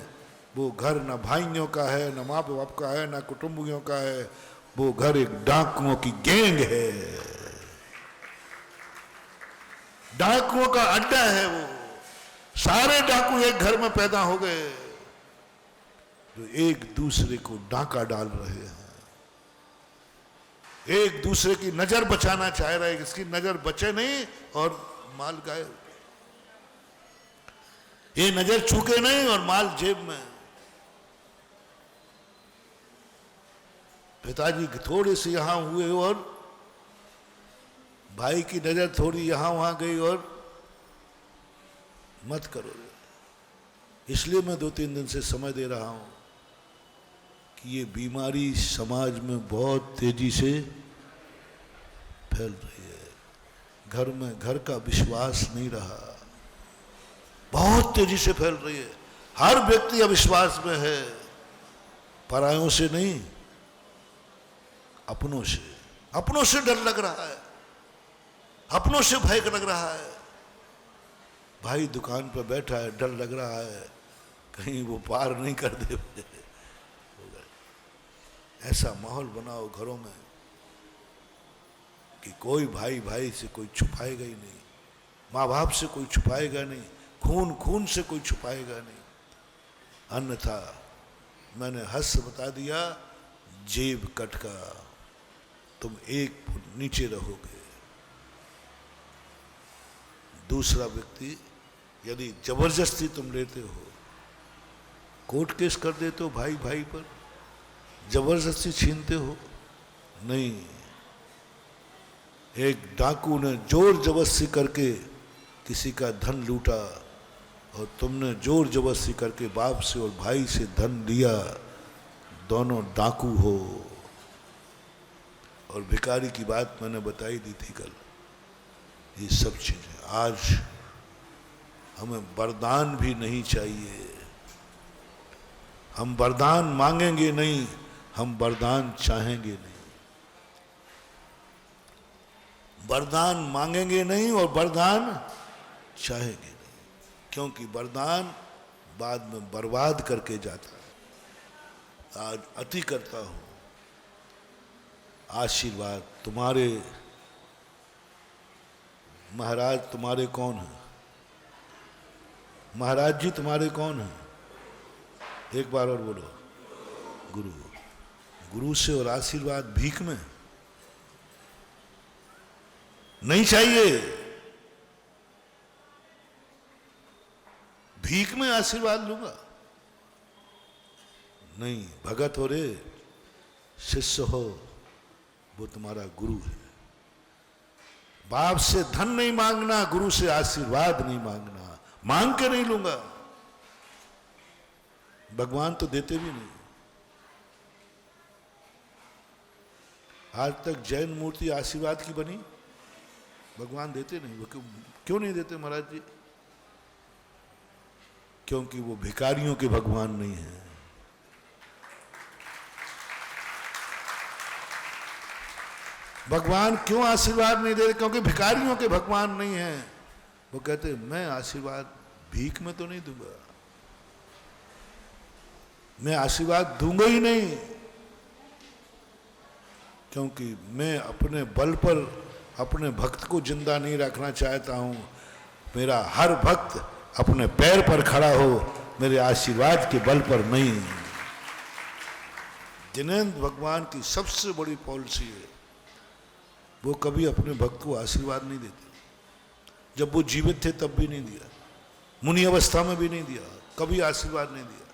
S1: वो घर न भाइयों का है, न माँ बाप का है, न कुटुंबियों का है, वो घर एक डाकुओं की गैंग है, डाकुओं का अड्डा है। वो सारे डाकू एक घर में पैदा हो गए जो एक दूसरे को डाका डाल रहे हैं, एक दूसरे की नजर बचाना चाह रहे हैं। इसकी नजर बचे नहीं और माल गायब। ये नजर चूके नहीं और माल जेब में। पिताजी थोड़े से यहां हुए और भाई की नजर थोड़ी यहां वहां गई और मत करो। इसलिए मैं 2-3 दिन से समय दे रहा हूं कि ये बीमारी समाज में बहुत तेजी से फैल रही है। घर में घर का विश्वास नहीं रहा, बहुत तेजी से फैल रही है। हर व्यक्ति अविश्वास में है, परायों से नहीं, अपनों से। अपनों से डर लग रहा है, अपनों से भय लग रहा है। भाई दुकान पर बैठा है, डर लग रहा है कहीं वो पार नहीं कर दे। ऐसा माहौल बनाओ घरों में कि कोई भाई भाई से कोई छुपाएगा ही नहीं, माँ बाप से कोई छुपाएगा नहीं, खून खून से कोई छुपाएगा नहीं। अन्यथा मैंने हंस बता दिया, जेब कट का, तुम एक फुट नीचे रहोगे। दूसरा व्यक्ति यदि जबरदस्ती तुम लेते हो, कोर्ट केस कर देते हो भाई भाई पर, जबरदस्ती छीनते हो नहीं। एक डाकू ने जोर जबरदस्ती करके किसी का धन लूटा और तुमने जोर जबरदस्ती करके बाप से और भाई से धन लिया, दोनों डाकू हो। और भिखारी की बात मैंने बताई दी थी कल। ये सब चीजें आज हमें वरदान भी नहीं चाहिए। हम वरदान मांगेंगे नहीं, हम वरदान चाहेंगे नहीं। वरदान मांगेंगे नहीं और वरदान चाहेंगे नहीं, क्योंकि वरदान बाद में बर्बाद करके जाता है। आज अति करता हूं, आशीर्वाद तुम्हारे महाराज तुम्हारे कौन है? महाराज जी तुम्हारे कौन है? एक बार और बोलो, गुरु। गुरु से और आशीर्वाद भीख में नहीं चाहिए। भीख में आशीर्वाद लूंगा नहीं। भगत हो रे, शिष्य हो, वो तुम्हारा गुरु है। बाप से धन नहीं मांगना, गुरु से आशीर्वाद नहीं मांगना। मांग के नहीं लूंगा, भगवान तो देते भी नहीं। आज तक जैन मूर्ति आशीर्वाद की बनी, भगवान देते नहीं। वो क्यों नहीं देते महाराज जी? क्योंकि वो भिखारियों के भगवान नहीं है। भगवान क्यों आशीर्वाद नहीं दे रहे? क्योंकि भिखारियों के भगवान नहीं है। वो कहते मैं आशीर्वाद भीख में तो नहीं दूंगा, मैं आशीर्वाद दूंगा ही नहीं, क्योंकि मैं अपने बल पर अपने भक्त को जिंदा नहीं रखना चाहता हूं। मेरा हर भक्त अपने पैर पर खड़ा हो, मेरे आशीर्वाद के बल पर नहीं। जिनेंद्र भगवान की सबसे बड़ी पॉलिसी है, वो कभी अपने भक्त को आशीर्वाद नहीं देते। जब वो जीवित थे तब भी नहीं दिया, मुनि अवस्था में भी नहीं दिया, कभी आशीर्वाद नहीं दिया।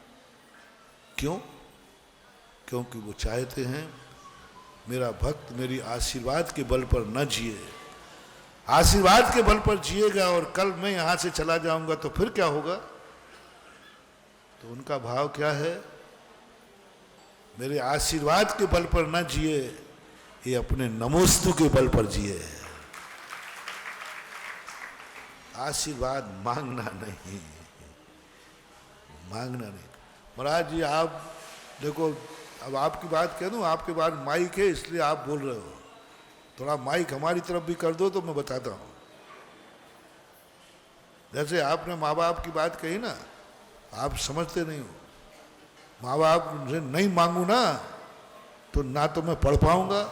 S1: क्यों? क्योंकि वो चाहते हैं मेरा भक्त मेरी आशीर्वाद के बल पर न जिए। आशीर्वाद के बल पर जिएगा और कल मैं यहां से चला जाऊंगा तो फिर क्या होगा? तो उनका भाव क्या है? मेरे आशीर्वाद के बल पर न जिए, ये अपने नमोस्तु के बल पर जिए। आशीर्वाद मांगना नहीं, मांगना नहीं। महाराज जी आप देखो, अब आपकी बात कह दूं, आपके बाद माइक है इसलिए आप बोल रहे हो। थोड़ा माइक हमारी तरफ भी कर दो तो मैं बताता हूं। जैसे आपने माँ बाप की बात कही ना, आप समझते नहीं हो। माँ बाप से नहीं मांगू ना तो मैं पढ़ पाऊंगा।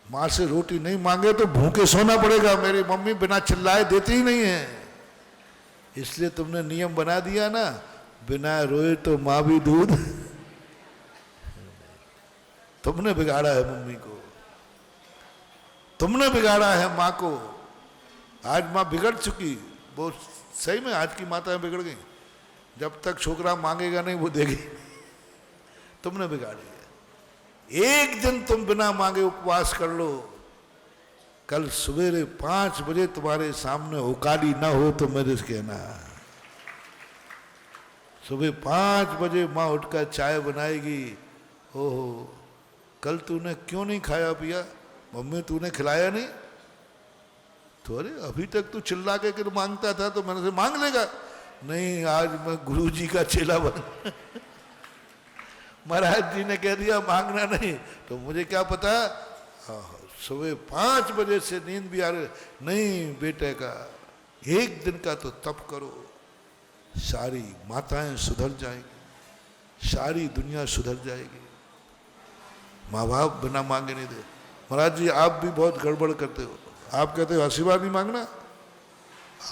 S1: माँ से रोटी नहीं मांगे तो भूखे सोना पड़ेगा। मेरी मम्मी बिना चिल्लाए देती ही नहीं है, इसलिए तुमने नियम बना दिया ना, बिना रोए तो माँ भी दूध। तुमने बिगाड़ा है मम्मी को, तुमने बिगाड़ा है माँ को। आज माँ बिगड़ चुकी, वो सही में आज की माताएं बिगड़ गई। जब तक छोकरा मांगेगा नहीं वो देगी, तुमने बिगाड़ी है। एक दिन तुम बिना मांगे उपवास कर लो, कल सवेरे 5 बजे तुम्हारे सामने उकाली ना हो तो मेरे से कहना। सुबह 5 बजे माँ उठकर चाय बनाएगी, ओहो कल तूने क्यों नहीं खाया पिया, मम्मी तूने खिलाया नहीं, तो अरे अभी तक तू चिल्ला के मांगता था तो मैंने से मांग लेगा। नहीं आज मैं गुरु जी का चेला बन महाराज जी ने कह दिया मांगना नहीं, तो मुझे क्या पता। सुबह 5 बजे से नींद भी आ रही, नहीं बेटे का एक दिन का तो तप करो, सारी माताएं सुधर जाएंगी, सारी दुनिया सुधर जाएगी। माँ बाप बिना मांगे नहीं दे। महाराज जी आप भी बहुत गड़बड़ करते हो, आप कहते हो आशीर्वाद नहीं मांगना,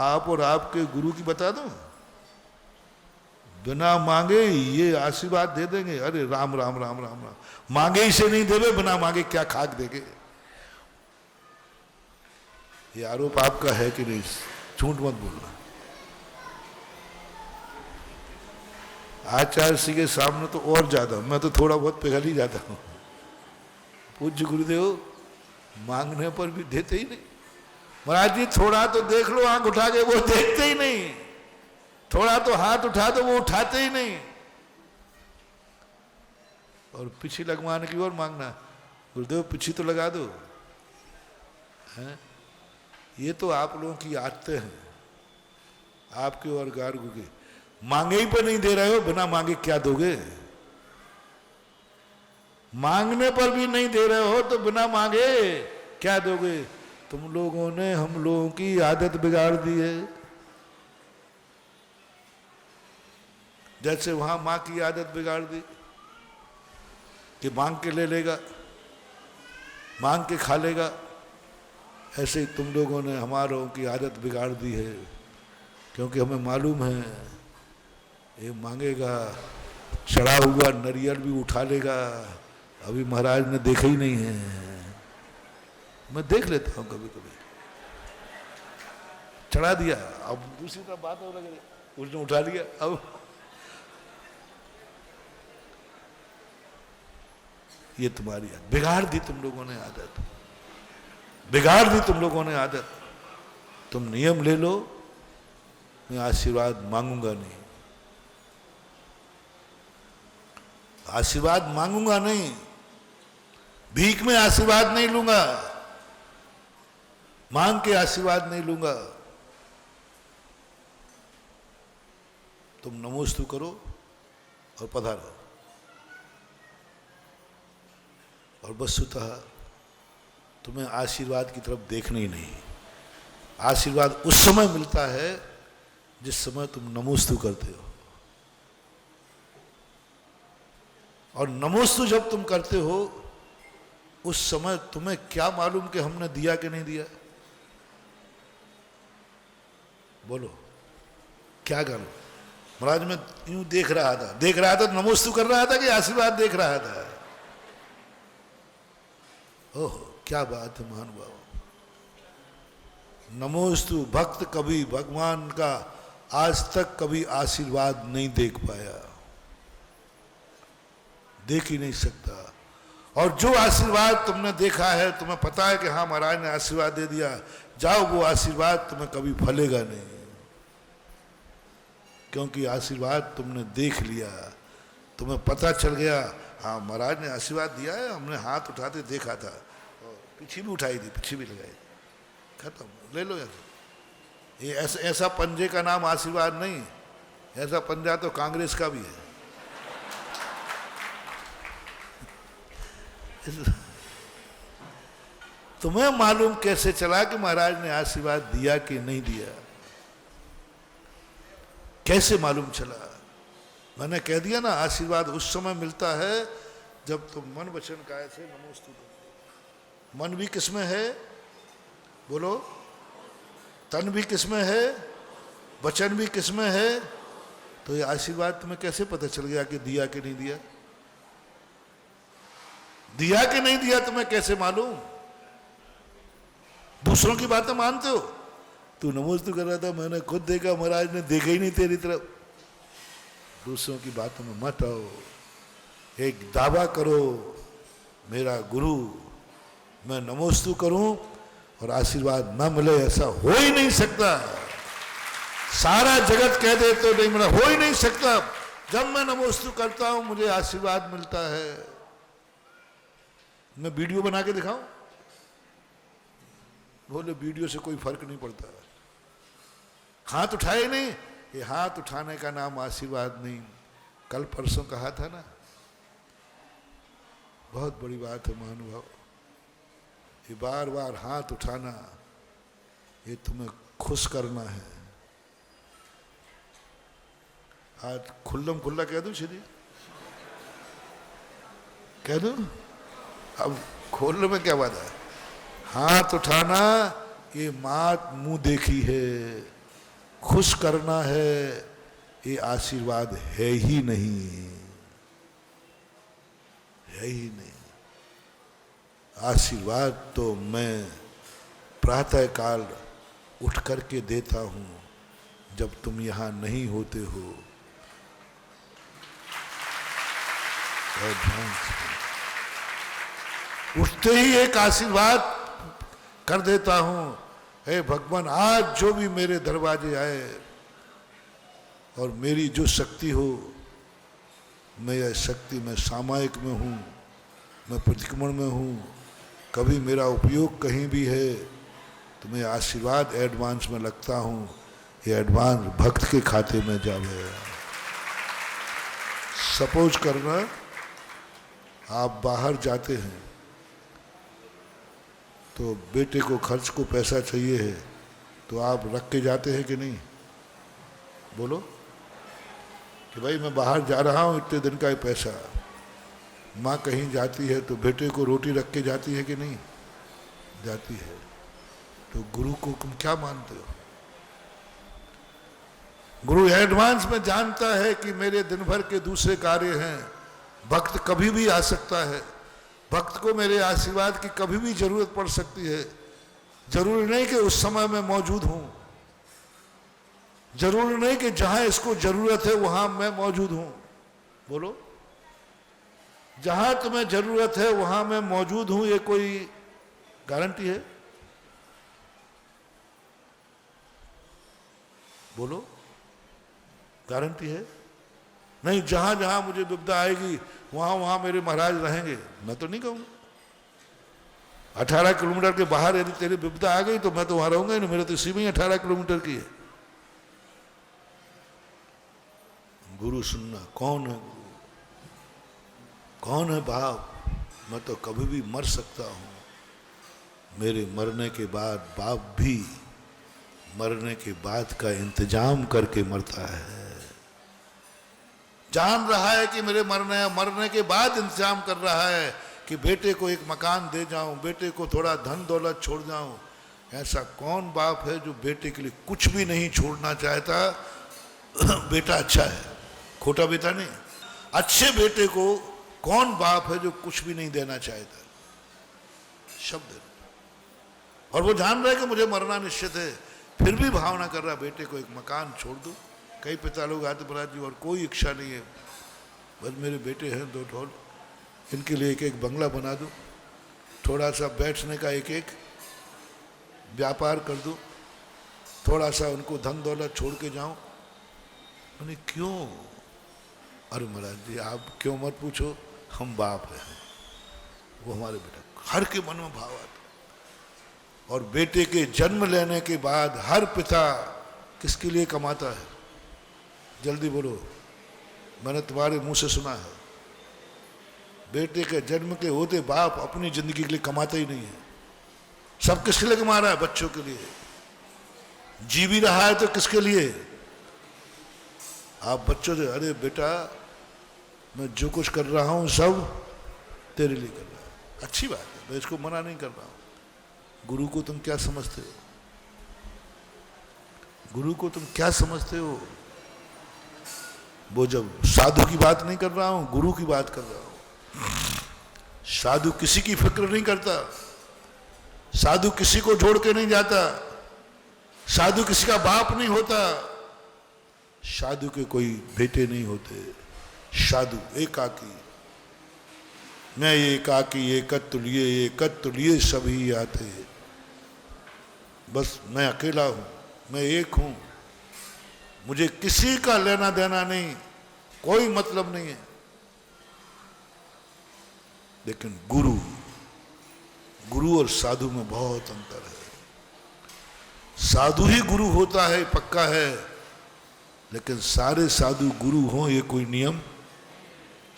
S1: आप और आपके गुरु की बता दो, बिना मांगे ये आशीर्वाद दे देंगे। अरे राम राम राम राम राम, मांगे ही से नहीं देवे, बिना मांगे क्या खाक देंगे। ये आरोप आपका है कि नहीं, झूठ मत बोलना। आचार्य सिंह के सामने तो और ज्यादा, मैं तो थोड़ा बहुत पिघल ही जाता हूं। पूज्य गुरुदेव मांगने पर भी देते ही नहीं। महाराज जी थोड़ा तो देख लो आंख उठा के, वो देखते ही नहीं। थोड़ा तो हाथ उठा दो, वो उठाते ही नहीं। और पीछे लगवाने की ओर मांगना, गुरुदेव पीछे तो लगा दो हैं? ये तो आप लोगों की आदतें हैं, आपके और गार्गू के। मांगे ही पर नहीं दे रहे हो, बिना मांगे क्या दोगे। मांगने पर भी नहीं दे रहे हो तो बिना मांगे क्या दोगे। तुम लोगों ने हम लोगों की आदत बिगाड़ दी है। जैसे वहां मां की आदत बिगाड़ दी कि मांग के ले लेगा, मांग के खा लेगा, ऐसे ही तुम लोगों ने हमारों की आदत बिगाड़ दी है। क्योंकि हमें मालूम है ये मांगेगा, चढ़ा हुआ नारियल भी उठा लेगा। अभी महाराज ने देखा ही नहीं है, मैं देख लेता हूं कभी कभी। चढ़ा दिया, अब दूसरी तरफ बात हो लगे, उसने उठा लिया। अब ये तुम्हारी आदत बिगाड़ दी, तुम लोगों ने आदत बिगाड़ दी, तुम लोगों ने आदत। तुम नियम ले लो, मैं आशीर्वाद मांगूंगा नहीं, आशीर्वाद मांगूंगा नहीं, भीख में आशीर्वाद नहीं लूंगा, मांग के आशीर्वाद नहीं लूंगा। तुम नमोस्तु करो और पधारो। और वस्तुतः तुम्हें आशीर्वाद की तरफ देखना ही नहीं। आशीर्वाद उस समय मिलता है जिस समय तुम नमोस्तु करते हो। और नमोस्तु जब तुम करते हो उस समय तुम्हें क्या मालूम कि हमने दिया कि नहीं दिया। बोलो क्या करूं। महाराज मैं यूं देख रहा था, नमोस्तु कर रहा था कि आशीर्वाद देख रहा था। ओह क्या बात है महानुभाव। नमोस्तु भक्त कभी भगवान का आज तक कभी आशीर्वाद नहीं देख पाया, देख ही नहीं सकता। और जो आशीर्वाद तुमने देखा है, तुम्हें पता है कि हाँ महाराज ने आशीर्वाद दे दिया, जाओ वो आशीर्वाद तुम्हें कभी फलेगा नहीं। क्योंकि आशीर्वाद तुमने देख लिया, तुम्हें पता चल गया हाँ महाराज ने आशीर्वाद दिया है, हमने हाथ उठाते देखा था, और पीछे भी उठाई थी, पीछे भी लगाई, खत्म, ले लो यार। ये ऐसा पंजे का नाम आशीर्वाद नहीं, ऐसा पंजा तो कांग्रेस का भी है। तुम्हें मालूम कैसे चला कि महाराज ने आशीर्वाद दिया कि नहीं दिया, कैसे मालूम चला। मैंने कह दिया ना, आशीर्वाद उस समय मिलता है जब तुम मन वचन काया से नमोस्तु। मन भी किसमें है बोलो, तन भी किसमें है, वचन भी किसमें है। तो ये आशीर्वाद तुम्हें कैसे पता चल गया कि दिया कि नहीं दिया। दिया कि नहीं दिया तुम्हें कैसे मालूम। दूसरों की बातें मानते हो, तू नमोस्तु कर रहा था, मैंने खुद देखा, महाराज ने देखा ही नहीं तेरी तरफ। दूसरों की बातों में मत आओ, एक दावा करो, मेरा गुरु, मैं नमोस्तु करूं और आशीर्वाद न मिले, ऐसा हो ही नहीं सकता। सारा जगत कह दे तो नहीं मिला, हो ही नहीं सकता। जब मैं नमोस्तु करता हूं मुझे आशीर्वाद मिलता है। मैं वीडियो बना के दिखाऊं? बोले वीडियो से कोई फर्क नहीं पड़ता। हाथ उठाए नहीं, ये हाथ उठाने का नाम आशीर्वाद नहीं। कल परसों कहा था ना, बहुत बड़ी बात है महानुभाव, ये बार बार हाथ उठाना, ये तुम्हें खुश करना है। आज खुल्लम खुल्ला कह दूं, सीधी कह दूं? अब खोलने में क्या बात है? हाथ उठाना ये मात मुंह देखी है, खुश करना है ये आशीर्वाद है ही नहीं, है ही नहीं। आशीर्वाद तो मैं प्रातः काल उठ करके देता हूं जब तुम यहां नहीं होते हो। उठते ही एक आशीर्वाद कर देता हूं, हे भगवान, आज जो भी मेरे दरवाजे आए और मेरी जो शक्ति हो, मैं यह शक्ति मैं सामायिक में हूँ, मैं प्रतिक्रमण में हूँ, कभी मेरा उपयोग कहीं भी है तो मैं आशीर्वाद एडवांस में लगता हूँ, ये एडवांस भक्त के खाते में जावे। सपोज करना आप बाहर जाते हैं तो बेटे को खर्च को पैसा चाहिए है, तो आप रख के जाते हैं कि नहीं? बोलो कि भाई मैं बाहर जा रहा हूँ, इतने दिन का ही पैसा। माँ कहीं जाती है तो बेटे को रोटी रख के जाती है कि नहीं? जाती है। तो गुरु को तुम क्या मानते हो? गुरु एडवांस में जानता है कि मेरे दिन भर के दूसरे कार्य हैं, भक्त कभी भी आ सकता है, भक्त को मेरे आशीर्वाद की कभी भी जरूरत पड़ सकती है। जरूरी नहीं कि उस समय मैं मौजूद हूं, जरूरी नहीं कि जहां इसको जरूरत है वहां मैं मौजूद हूं। बोलो, जहां तुम्हें जरूरत है वहां मैं मौजूद हूं, ये कोई गारंटी है? बोलो, गारंटी है? नहीं, जहां जहां मुझे विपदा आएगी वहां वहां मेरे महाराज रहेंगे, मैं तो नहीं कहूंगा। 18 किलोमीटर के बाहर यदि तेरी विपदा आ गई तो मैं तो वहां रहूंगा ही नहीं, मेरे तो इसी में ही 18 किलोमीटर की है। गुरु सुनना, कौन है गुरु, कौन है बाप? मैं तो कभी भी मर सकता हूं, मेरे मरने के बाद बाप भी मरने के बाद का इंतजाम करके मरता है। जान रहा है कि मेरे मरने के बाद इंतजाम कर रहा है कि बेटे को एक मकान दे जाऊं, बेटे को थोड़ा धन दौलत छोड़ जाऊं। ऐसा कौन बाप है जो बेटे के लिए कुछ भी नहीं छोड़ना चाहता? बेटा अच्छा है, खोटा बेटा नहीं। अच्छे बेटे को कौन बाप है जो कुछ भी नहीं देना चाहता? शब्द। और वो जान रहा है कि मुझे मरना निश्चित है, फिर भी भावना कर रहा बेटे को एक मकान छोड़ दूं। कई पिता लोग आते, महाराज जी और कोई इच्छा नहीं है, बस मेरे बेटे हैं 2 ढोल, इनके लिए एक एक बंगला बना दूं, थोड़ा सा बैठने का एक एक व्यापार कर दूं, थोड़ा सा उनको धन दौलत छोड़ के जाऊं। मैंने क्यों? अरे महाराज जी आप क्यों मत पूछो, हम बाप हैं, वो हमारे बेटा। हर के मन में भाव आता। और बेटे के जन्म लेने के बाद हर पिता किसके लिए कमाता है? जल्दी बोलो, मैंने तुम्हारे मुंह से सुना है। बेटे के जन्म के होते बाप अपनी जिंदगी के लिए कमाता ही नहीं है। सब किसके लिए कमा रहा है? बच्चों के लिए। जी भी रहा है तो किसके लिए? आप बच्चों से, अरे बेटा मैं जो कुछ कर रहा हूं सब तेरे लिए कर रहा हूं। अच्छी बात है, मैं इसको मना नहीं कर रहा हूं। गुरु को तुम क्या समझते हो? गुरु को तुम क्या समझते हो? वो जब साधु की बात नहीं कर रहा हूं, गुरु की बात कर रहा हूं। साधु किसी की फिक्र नहीं करता, साधु किसी को जोड़ के नहीं जाता, साधु किसी का बाप नहीं होता, साधु के कोई बेटे नहीं होते। साधु एकाकी, मैं एकाकी एकत्व लिए सभी आते, बस मैं अकेला हूं, मैं एक हूं, मुझे किसी का लेना देना नहीं, कोई मतलब नहीं है। लेकिन गुरु और साधु में बहुत अंतर है। साधु ही गुरु होता है पक्का है, लेकिन सारे साधु गुरु हों ये कोई नियम,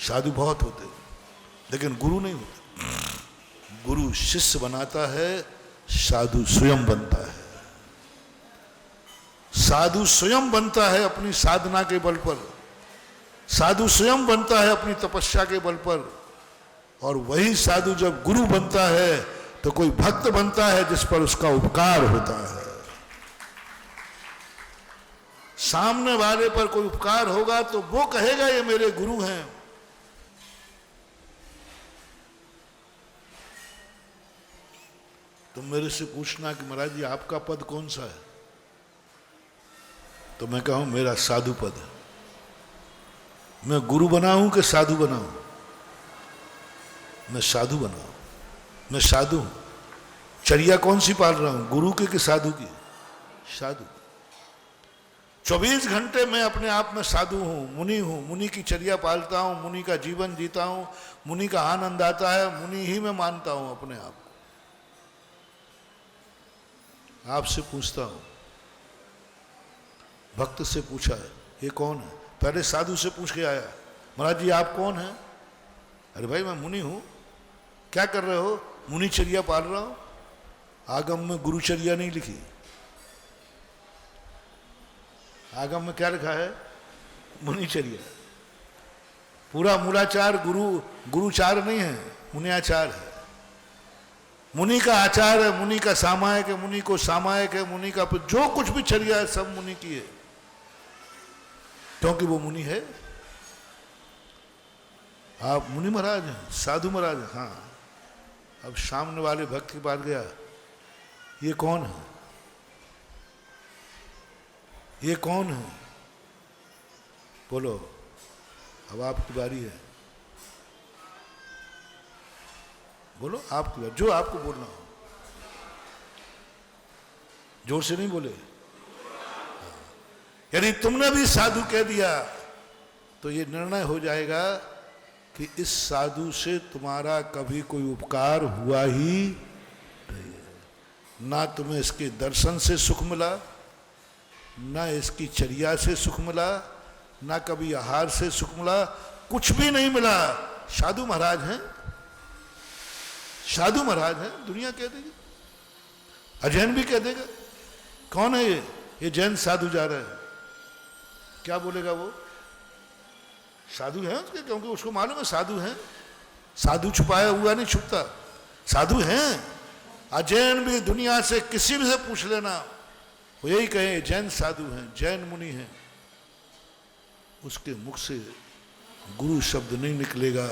S1: साधु बहुत होते लेकिन गुरु नहीं होते। गुरु शिष्य बनाता है, साधु स्वयं बनता है। साधु स्वयं बनता है अपनी साधना के बल पर, साधु स्वयं बनता है अपनी तपस्या के बल पर, और वही साधु जब गुरु बनता है तो कोई भक्त बनता है जिस पर उसका उपकार होता है। सामने वाले पर कोई उपकार होगा तो वो कहेगा ये मेरे गुरु हैं। तुम मेरे से पूछना कि महाराज जी आपका पद कौन सा है, तो मैं कहूं मेरा साधु पद है। मैं गुरु बना हूं कि साधु बना हूं? मैं साधु बना हूं, मैं साधु हूं। चर्या कौन सी पाल रहा हूं, गुरु की कि साधु की? साधु। 24 घंटे मैं अपने आप में साधु हूं, मुनि हूं, मुनि की चर्या पालता हूं, मुनि का जीवन जीता हूं, मुनि का आनंद आता है, मुनि ही मैं मानता हूं अपने आप को। आपसे पूछता हूं, भक्त से पूछा है ये कौन है, पहले साधु से पूछ के आया महाराज जी आप कौन हैं? अरे भाई मैं मुनि हूं। क्या कर रहे हो? मुनिचर्या पाल रहा हूं। आगम में गुरुचर्या नहीं लिखी, आगम में क्या लिखा है? मुनिचर्या। पूरा मूलाचार गुरुचार नहीं है, मुनियाचार है। मुनि का आचार है, मुनि का सामायिक है, मुनि को सामायिक है, मुनि का जो कुछ भी चर्या है सब मुनि की है, क्योंकि वो मुनि है। आप मुनि महाराज हैं, साधु महाराज हैं। हाँ, अब सामने वाले भक्त के पास गया, ये कौन है, ये कौन है? बोलो, अब आपकी बारी है, बोलो आपकी बारी, जो आपको बोलना हो। जोर से नहीं बोले। यदि तुमने भी साधु कह दिया तो ये निर्णय हो जाएगा कि इस साधु से तुम्हारा कभी कोई उपकार हुआ ही नहीं है। ना तुम्हें इसके दर्शन से सुख मिला, ना इसकी चर्या से सुख मिला, ना कभी आहार से सुख मिला, कुछ भी नहीं मिला। साधु महाराज हैं, साधु महाराज हैं, दुनिया कह देगी, अजैन भी कह देगा। कौन है ये जैन साधु जा रहा है, क्या बोलेगा वो? साधु है उसके, क्योंकि उसको मालूम है साधु हैं। साधु छुपाया हुआ नहीं छुपता, साधु हैं। अजैन भी दुनिया से किसी भी से पूछ लेना, वो यही कहे जैन साधु हैं, जैन मुनि हैं। उसके मुख से गुरु शब्द नहीं निकलेगा,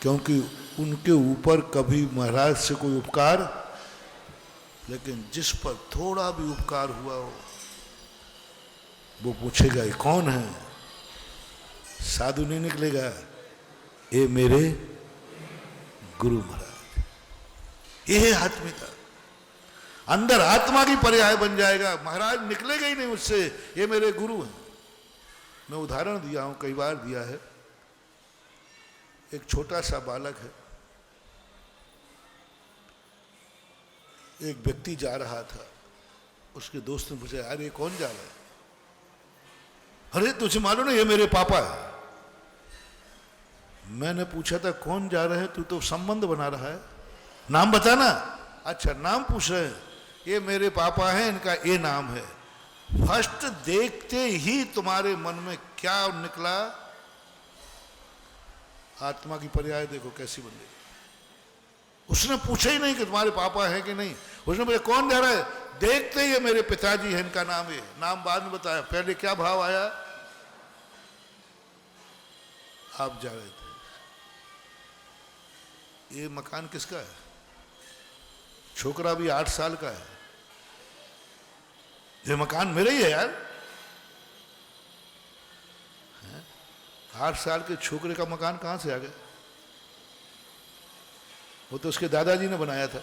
S1: क्योंकि उनके ऊपर कभी महाराज से कोई उपकार, लेकिन जिस पर थोड़ा भी उपकार हुआ हो वो पूछेगा ये कौन है? साधु नहीं निकलेगा, ये मेरे गुरु महाराज। ये है आत्मिकता, अंदर आत्मा की पर्याय बन जाएगा। महाराज निकलेगा ही नहीं उससे, ये मेरे गुरु हैं। मैं उदाहरण दिया हूं, कई बार दिया है। एक छोटा सा बालक है, एक व्यक्ति जा रहा था, उसके दोस्त ने पूछा यार ये कौन जा रहा है? अरे तुझे मालूम नहीं ये मेरे पापा है। मैंने पूछा था कौन जा रहे हैं, तू तो संबंध बना रहा है, नाम बताना। अच्छा नाम पूछ रहे हैं, ये मेरे पापा हैं, इनका ये नाम है। फर्स्ट देखते ही तुम्हारे मन में क्या निकला? आत्मा की पर्याय देखो कैसी बन गई। उसने पूछा ही नहीं कि तुम्हारे पापा है कि नहीं, उसने बोला कौन जा रहा है? देखते ही मेरे पिताजी हैं, इनका नाम है। नाम बाद में बताया, पहले क्या भाव आया? आप जा रहे थे। ये मकान किसका है? छोकरा भी 8 साल का है, ये मकान मेरा ही है यार। 8 साल के छोकरे का मकान कहां से आ गया? वो तो उसके दादाजी ने बनाया था,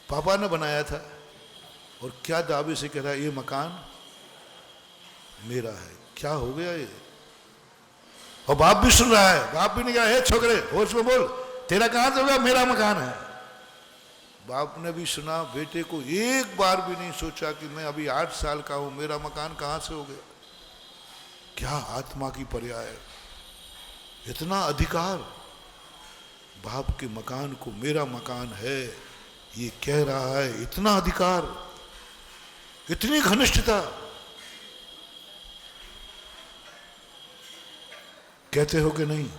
S1: पापा ने बनाया था, और क्या दावे से कह रहा है ये मकान मेरा है। क्या हो गया ये? और बाप भी सुन रहा है, बाप भी नहीं कहा हे छोकरे होश में बोल, तेरा कहां से होगा, मेरा मकान है। बाप ने भी सुना, बेटे को एक बार भी नहीं सोचा कि मैं अभी 8 साल का हूं, मेरा मकान कहां से हो गया। क्या आत्मा की पर्याय है, इतना अधिकार। बाप के मकान को मेरा मकान है ये कह रहा है, इतना अधिकार, इतनी घनिष्ठता। कहते हो कि नहीं?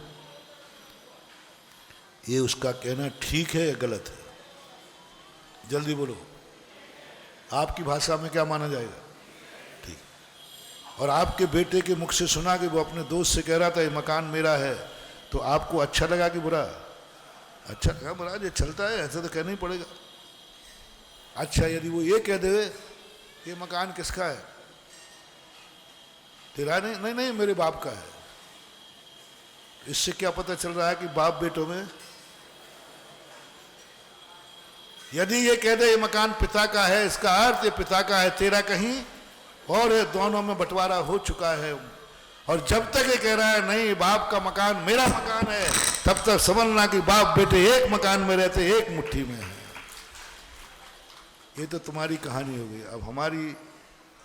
S1: ये उसका कहना ठीक है या गलत है? जल्दी बोलो, आपकी भाषा में क्या माना जाएगा? ठीक। और आपके बेटे के मुख से सुना कि वो अपने दोस्त से कह रहा था ये मकान मेरा है, तो आपको अच्छा लगा कि बुरा? अच्छा लगा। महाराज ये चलता है, ऐसा तो कहना ही पड़ेगा। अच्छा, यदि वो ये कह दे ये मकान किसका है? तेरा नहीं? नहीं नहीं, मेरे बाप का है। इससे क्या पता चल रहा है कि बाप बेटों में? यदि ये कह दे ये मकान पिता का है, इसका अर्थ ये पिता का है, तेरा कहीं और है, दोनों में बंटवारा हो चुका है। और जब तक ये कह रहा है नहीं बाप का मकान मेरा मकान है, तब तक समझना कि बाप बेटे एक मकान में रहते, एक मुट्ठी में है। ये तो तुम्हारी कहानी हो गई। अब हमारी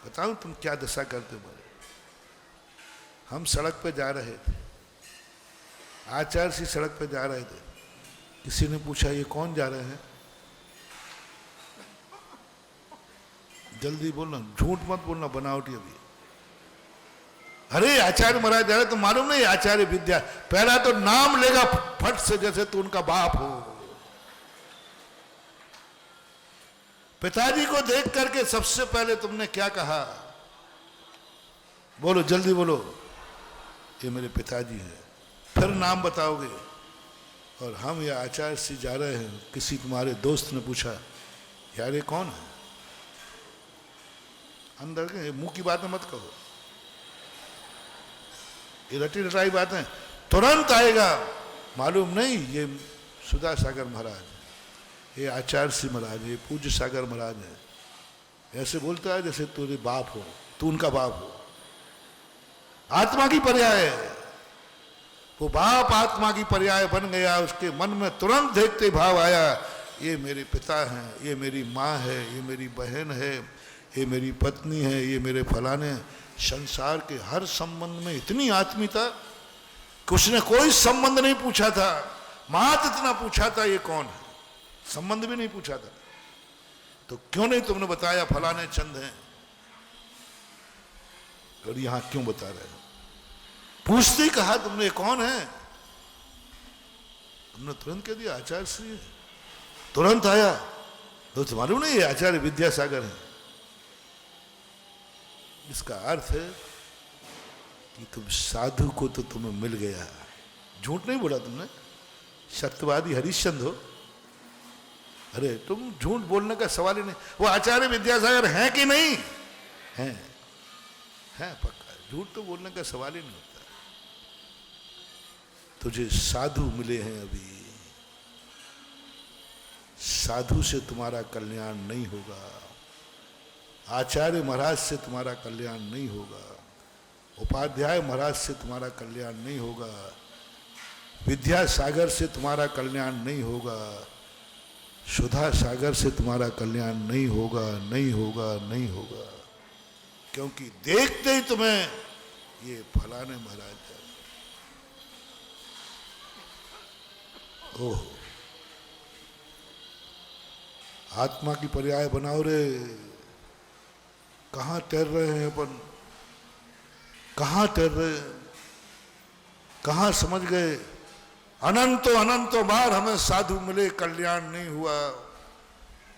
S1: बताऊं तुम क्या दशा करते बोले। हम सड़क पे जा रहे थे, आचार्य सी सड़क पे जा रहे थे, किसी ने पूछा ये कौन जा रहे हैं? जल्दी बोलना, झूठ मत बोलना, बनावटी। अभी अरे आचार्य महाराज जा रहे, तो मालूम नहीं आचार्य विद्या, पहला तो नाम लेगा फट से जैसे तू उनका बाप हो। पिताजी को देख करके सबसे पहले तुमने क्या कहा? बोलो जल्दी बोलो, ये मेरे पिताजी हैं। फिर नाम बताओगे। और हम ये आचार्य से जा रहे हैं, किसी तुम्हारे दोस्त ने पूछा यार ये कौन है? अंदर के मुंह की बातें मत कहो, ये रटी रटाई बातें तुरंत आएगा। मालूम नहीं ये सुधा सागर महाराज, ये आचार्य सिंह महाराज, ये पूज्य सागर महाराज है। ऐसे बोलता है जैसे तेरे बाप हो, तू उनका बाप हो। आत्मा की पर्याय है वो। बाप आत्मा की पर्याय बन गया, उसके मन में तुरंत देखते भाव आया ये मेरे पिता हैं, ये मेरी माँ है, ये मेरी बहन है, ये मेरी पत्नी है, ये मेरे फलाने। संसार के हर संबंध में इतनी आत्मीयता कि उसने कोई संबंध नहीं पूछा था, मात्र इतना पूछा था ये कौन है, संबंध भी नहीं पूछा था। तो क्यों नहीं तुमने बताया फलाने चंद हैं? और यहां क्यों बता रहे हो? पूछते ही कहा तुमने कौन है? तुमने तुरंत कह दिया आचार्य श्री है। तुरंत आया तो तुम्हारे नहीं, आचार्य विद्यासागर है। इसका अर्थ है कि तुम साधु को तो तुम्हें मिल गया। झूठ नहीं बोला तुमने, सत्यवादी हरिश्चंद्र हो। अरे तुम झूठ बोलने का सवाल ही नहीं। वो आचार्य विद्यासागर हैं कि नहीं? हैं पक्का, झूठ तो बोलने का सवाल ही नहीं होता। तुझे साधु मिले हैं अभी, साधु से तुम्हारा कल्याण नहीं होगा, आचार्य महाराज से तुम्हारा कल्याण नहीं होगा, उपाध्याय महाराज से तुम्हारा कल्याण नहीं होगा, विद्यासागर से तुम्हारा कल्याण नहीं होगा, सुधा सागर से तुम्हारा कल्याण नहीं होगा, नहीं होगा, नहीं होगा। क्योंकि देखते ही तुम्हें ये फलाने महाराज है। ओह, आत्मा की पर्याय बनाओ रे। कहाँ तैर रहे हैं अपन, कहाँ तैर रहे हैं, कहाँ समझ गए? अनंतों अनंतों बार हमें साधु मिले, कल्याण नहीं हुआ।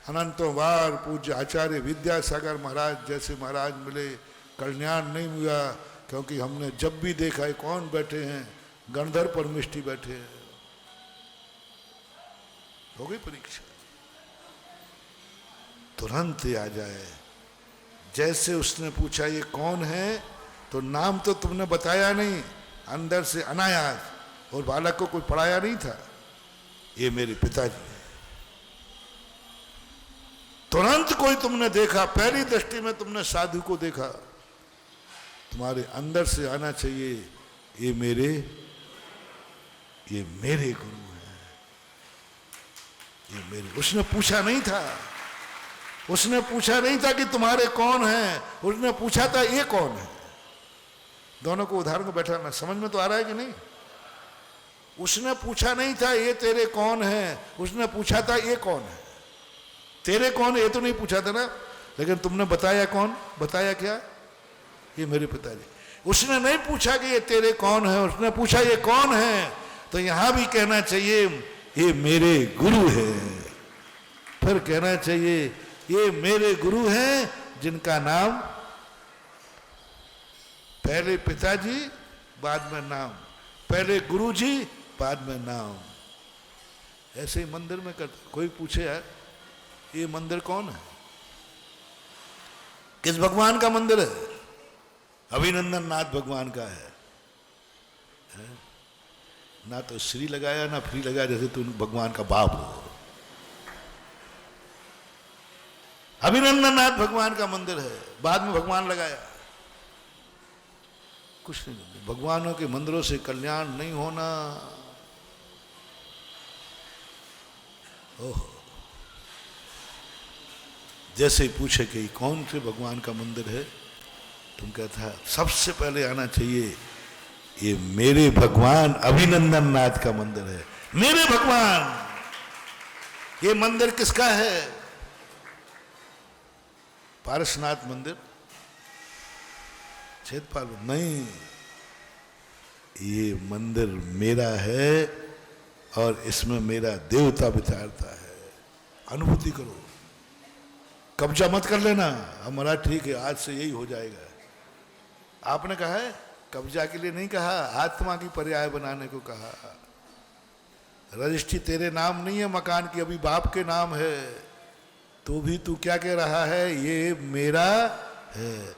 S1: अनंतों बार पूज्य आचार्य विद्यासागर महाराज जैसे महाराज मिले, कल्याण नहीं हुआ। क्योंकि हमने जब भी देखा है कौन बैठे हैं, गणधर परमिष्ठी बैठे हैं। हो गई परीक्षा, तुरंत आ जाए जैसे उसने पूछा ये कौन है, तो नाम तो तुमने बताया नहीं, अंदर से अनायास, और बालक को कोई पढ़ाया नहीं था, ये मेरे पिताजी हैं। तुरंत कोई तुमने देखा, पहली दृष्टि में तुमने साधु को देखा, तुम्हारे अंदर से आना चाहिए ये मेरे गुरु हैं, ये मेरे। उसने पूछा नहीं था, उसने पूछा नहीं था कि तुम्हारे कौन हैं, उसने पूछा था ये कौन है। दोनों को उदाहरण को बैठाना समझ में तो आ रहा है कि नहीं? उसने पूछा नहीं था ये तेरे कौन है, उसने पूछा था ये कौन है। तेरे कौन, ये तो नहीं पूछा था ना, लेकिन तुमने बताया कौन, बताया क्या, ये मेरे पिताजी। उसने नहीं पूछा कि ये तेरे कौन है, उसने पूछा ये कौन है। तो यहां भी कहना चाहिए ये मेरे गुरु है, फिर कहना चाहिए ये मेरे गुरु हैं जिनका नाम, पहले पिताजी बाद में नाम, पहले गुरुजी बाद में नाम। ऐसे ही मंदिर में करते। कोई पूछे यार ये मंदिर कौन है, किस भगवान का मंदिर है? अभिनंदन नाथ भगवान का है? ना तो श्री लगाया ना फ्री लगाया, जैसे तुम भगवान का बाप हो। अभिनंदन नाथ भगवान का मंदिर है, बाद में भगवान लगाया, कुछ नहीं। भगवानों के मंदिरों से कल्याण नहीं होना। ओह, जैसे ही पूछे कि कौन से भगवान का मंदिर है, तुम कहता है सबसे पहले आना चाहिए ये मेरे भगवान अभिनंदन नाथ का मंदिर है। मेरे भगवान, ये मंदिर किसका है? पारसनाथ मंदिर, छेदपाल नहीं, ये मंदिर मेरा है और इसमें मेरा देवता विचारता है। अनुभूति करो, कब्जा मत कर लेना। हमारा ठीक है, आज से यही हो जाएगा। आपने कहा है, कब्जा के लिए नहीं कहा, आत्मा की पर्याय बनाने को कहा। रजिस्ट्री तेरे नाम नहीं है मकान की, अभी बाप के नाम है, तो भी तू क्या कह रहा है, ये मेरा है।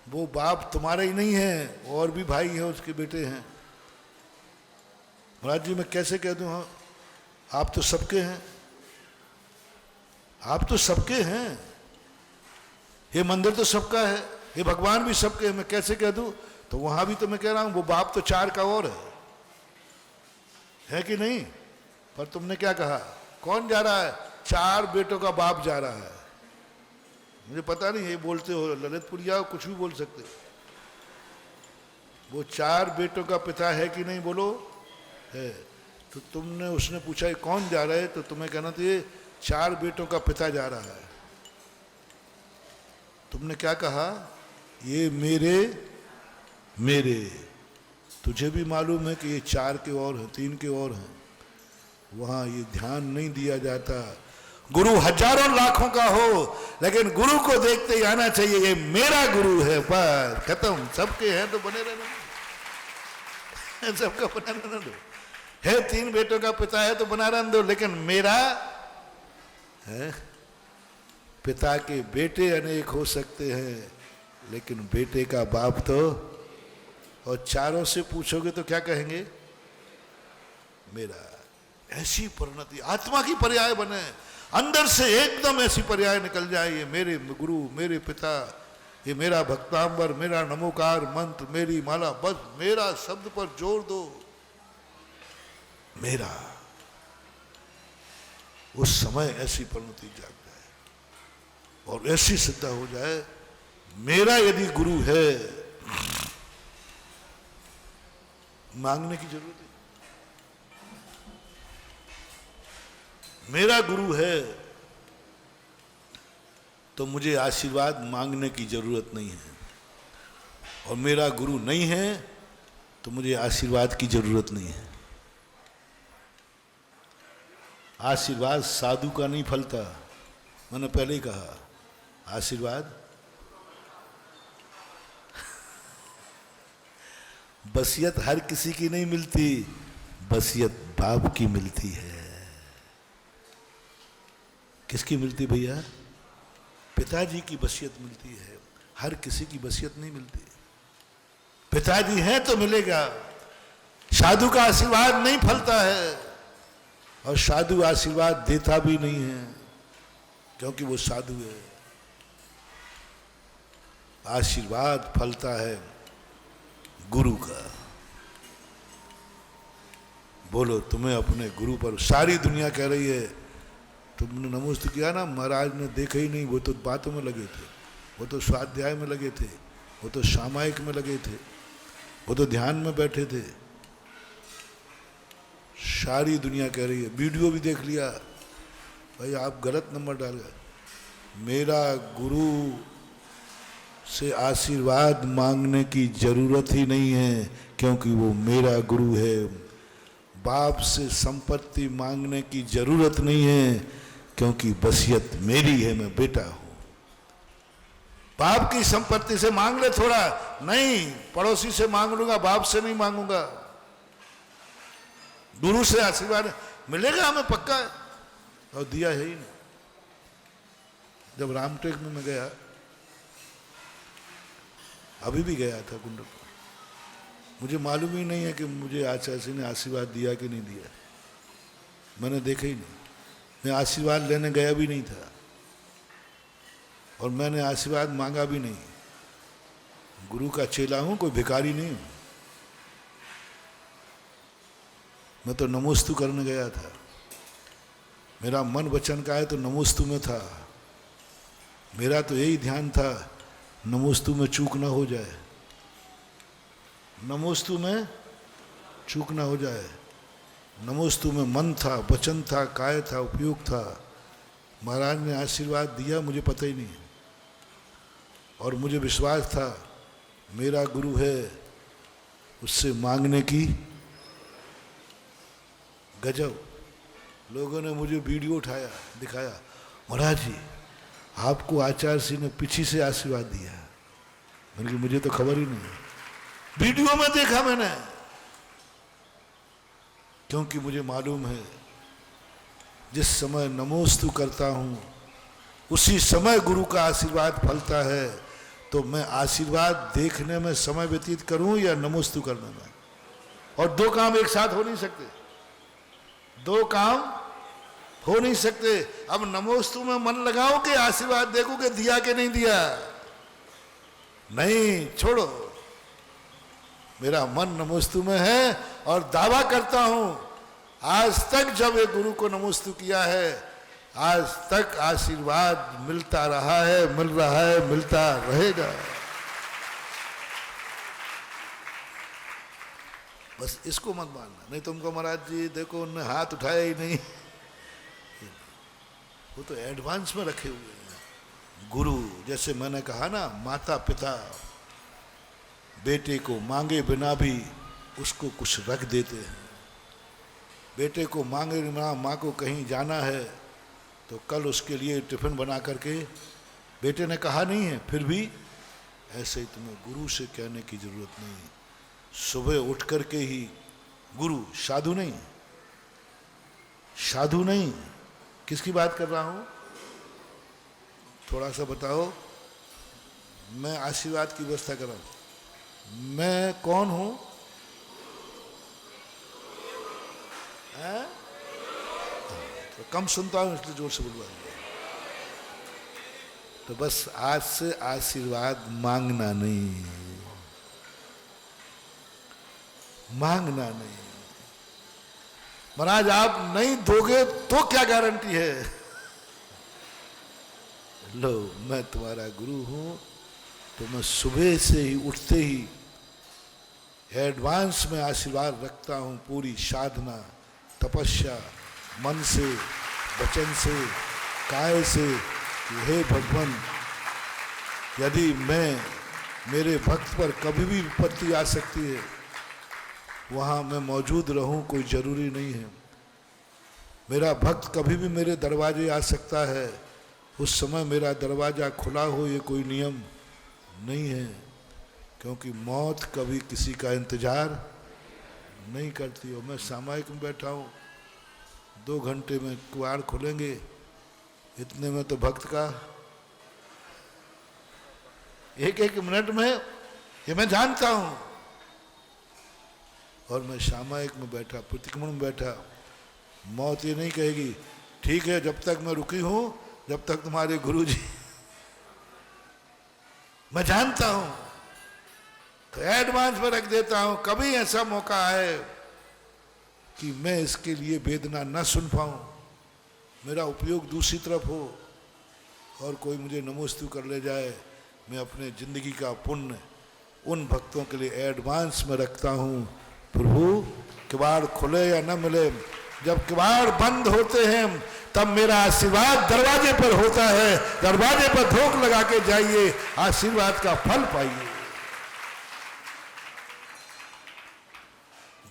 S1: वो बाप तुम्हारा ही नहीं है, और भी भाई हैं, उसके बेटे हैं। महाराज जी मैं कैसे कह दूं, हाँ आप तो सबके हैं, आप तो सबके हैं, ये मंदिर तो सबका है, ये भगवान भी सबके हैं, मैं कैसे कह दूं? तो वहां भी तो मैं कह रहा हूं वो बाप तो चार का और है कि नहीं? पर तुमने क्या कहा, कौन जा रहा है? चार बेटों का बाप जा रहा है। मुझे पता नहीं, ये बोलते हो ललितपुरिया, कुछ भी बोल सकते हो। वो चार बेटों का पिता है कि नहीं, बोलो है। तो तुमने, उसने पूछा ये कौन जा रहा है, तो तुम्हें कहना था ये चार बेटों का पिता जा रहा है। तुमने क्या कहा, ये मेरे। तुझे भी मालूम है कि ये चार के और हैं, तीन के और हैं। वहां ये ध्यान नहीं दिया जाता। गुरु हजारों लाखों का हो, लेकिन गुरु को देखते ही आना चाहिए ये मेरा गुरु है, पर खत्म। सबके हैं तो बने रहना, सबका बना रहना दो। है तीन बेटों का पिता है तो बना रहने दो, लेकिन मेरा है। पिता के बेटे अनेक हो सकते हैं, लेकिन बेटे का बाप तो, और चारों से पूछोगे तो क्या कहेंगे, मेरा। ऐसी परिणति आत्मा की पर्याय बने, अंदर से एकदम ऐसी पर्याय निकल जाए, ये मेरे गुरु, मेरे पिता, ये मेरा भक्तांबर, मेरा नमोकार मंत्र, मेरी माला, बस मेरा शब्द पर जोर दो, मेरा। उस समय ऐसी परिणति जाग जाए और ऐसी सिद्धा हो जाए, मेरा यदि गुरु है, मांगने की जरूरत है। मेरा गुरु है तो मुझे आशीर्वाद मांगने की जरूरत नहीं है, और मेरा गुरु नहीं है तो मुझे आशीर्वाद की जरूरत नहीं है। आशीर्वाद साधु का नहीं फलता, मैंने पहले ही कहा। आशीर्वाद बसियत हर किसी की नहीं मिलती, बसियत बाप की मिलती है। किसकी मिलती भैया? पिताजी की बसियत मिलती है। हर किसी की वसीयत नहीं मिलती। पिताजी हैं तो मिलेगा। साधु का आशीर्वाद नहीं फलता है, और साधु आशीर्वाद देता भी नहीं है, क्योंकि वो साधु है। आशीर्वाद फलता है गुरु का। बोलो, तुम्हें अपने गुरु पर सारी दुनिया कह रही है, तुमने नमोस्तु किया ना, महाराज ने देखा ही नहीं, वो तो बातों में लगे थे, वो तो स्वाध्याय में लगे थे, वो तो सामायिक में लगे थे, वो तो ध्यान में बैठे थे। सारी दुनिया कह रही है, वीडियो भी देख लिया, भाई आप गलत नंबर डाल गए। मेरा गुरु से आशीर्वाद मांगने की जरूरत ही नहीं है, क्योंकि वो मेरा गुरु है। बाप से संपत्ति मांगने की जरूरत नहीं है, क्योंकि वसीयत मेरी है, मैं बेटा हूं। बाप की संपत्ति से मांग ले थोड़ा, नहीं, पड़ोसी से मांग लूंगा, बाप से नहीं मांगूंगा। गुरु से आशीर्वाद मिलेगा हमें, पक्का है, और दिया है ही नहीं। जब रामटेक में मैं गया, अभी भी गया था कुंडल, मुझे मालूम ही नहीं है कि मुझे आचार्य जी ने आशीर्वाद दिया कि नहीं दिया, मैंने देखा ही नहीं। मैं आशीर्वाद लेने गया भी नहीं था, और मैंने आशीर्वाद मांगा भी नहीं। गुरु का चेला हूं, कोई भिखारी नहीं हूं। मैं तो नमोस्तु करने गया था। मेरा मन वचन का है तो नमोस्तु में था। मेरा तो यही ध्यान था, नमोस्तु में चूक ना हो जाए, नमोस्तु में चूक ना हो जाए। नमोस्तु में मन था, वचन था, काय था, उपयोग था। महाराज ने आशीर्वाद दिया, मुझे पता ही नहीं, और मुझे विश्वास था मेरा गुरु है, उससे मांगने की। गजब, लोगों ने मुझे वीडियो उठाया, दिखाया, महाराज जी आपको आचार्य जी ने पीछे से आशीर्वाद दिया। मैंने कहा मुझे तो खबर ही नहीं, वीडियो में देखा मैंने, क्योंकि मुझे मालूम है जिस समय नमोस्तु करता हूं उसी समय गुरु का आशीर्वाद फलता है। तो मैं आशीर्वाद देखने में समय व्यतीत करूं या नमोस्तु करने में, और दो काम एक साथ हो नहीं सकते, दो काम हो नहीं सकते। अब नमोस्तु में मन लगाओ कि आशीर्वाद देखो कि दिया कि नहीं दिया, नहीं, छोड़ो। मेरा मन नमोस्तु में है, और दावा करता हूं आज तक जब ये गुरु को नमोस्तु किया है, आज तक आशीर्वाद मिलता रहा है, मिल रहा है, मिलता रहेगा। बस इसको मत मानना, नहीं तुमको महाराज जी देखो उन्होंने हाथ उठाया ही नहीं, वो तो एडवांस में रखे हुए हैं। गुरु, जैसे मैंने कहा ना, माता पिता बेटे को मांगे बिना भी उसको कुछ रख देते हैं। बेटे को मांगे बिना माँ को कहीं जाना है तो कल उसके लिए टिफिन बना करके, बेटे ने कहा नहीं है फिर भी, ऐसे ही तुम्हें गुरु से कहने की जरूरत नहीं। सुबह उठ करके ही गुरु, साधु नहीं, साधु नहीं, किसकी बात कर रहा हूं, थोड़ा सा बताओ। मैं आशीर्वाद की व्यवस्था कर रहा हूं, मैं कौन हूं? तो कम सुनता हूं इसलिए जोर से बुलवा। तो बस आज से आशीर्वाद मांगना नहीं, मांगना नहीं। महाराज आप नहीं दोगे तो क्या गारंटी है? लो, मैं तुम्हारा गुरु हूं, तो मैं सुबह से ही उठते ही एडवांस में आशीर्वाद रखता हूं, पूरी साधना तपस्या मन से, वचन से, काय से, कि हे भगवान, यदि मेरे भक्त पर कभी भी विपत्ति आ सकती है, वहाँ मैं मौजूद रहूं, कोई जरूरी नहीं है। मेरा भक्त कभी भी मेरे दरवाजे आ सकता है, उस समय मेरा दरवाज़ा खुला हो, ये कोई नियम नहीं है, क्योंकि मौत कभी किसी का इंतजार नहीं करती हो। मैं सामायिक में बैठा हूँ, 2 घंटे में कुआर खुलेंगे, इतने में तो भक्त का एक एक मिनट में, ये मैं जानता हूं। और मैं सामायिक में बैठा, प्रतिक्रमण में बैठा, मौत ये नहीं कहेगी ठीक है जब तक मैं रुकी हूं, जब तक तुम्हारे गुरुजी, मैं जानता हूं तो एडवांस में रख देता हूं। कभी ऐसा मौका आए कि मैं इसके लिए वेदना न सुन पाऊं, मेरा उपयोग दूसरी तरफ हो और कोई मुझे नमोस्तु कर ले जाए, मैं अपने जिंदगी का पुण्य उन भक्तों के लिए एडवांस में रखता हूं। प्रभु किवाड़ खुले या न मिले, जब किवाड़ बंद होते हैं तब मेरा आशीर्वाद दरवाजे पर होता है। दरवाजे पर धोख लगा के जाइए, आशीर्वाद का फल पाइए।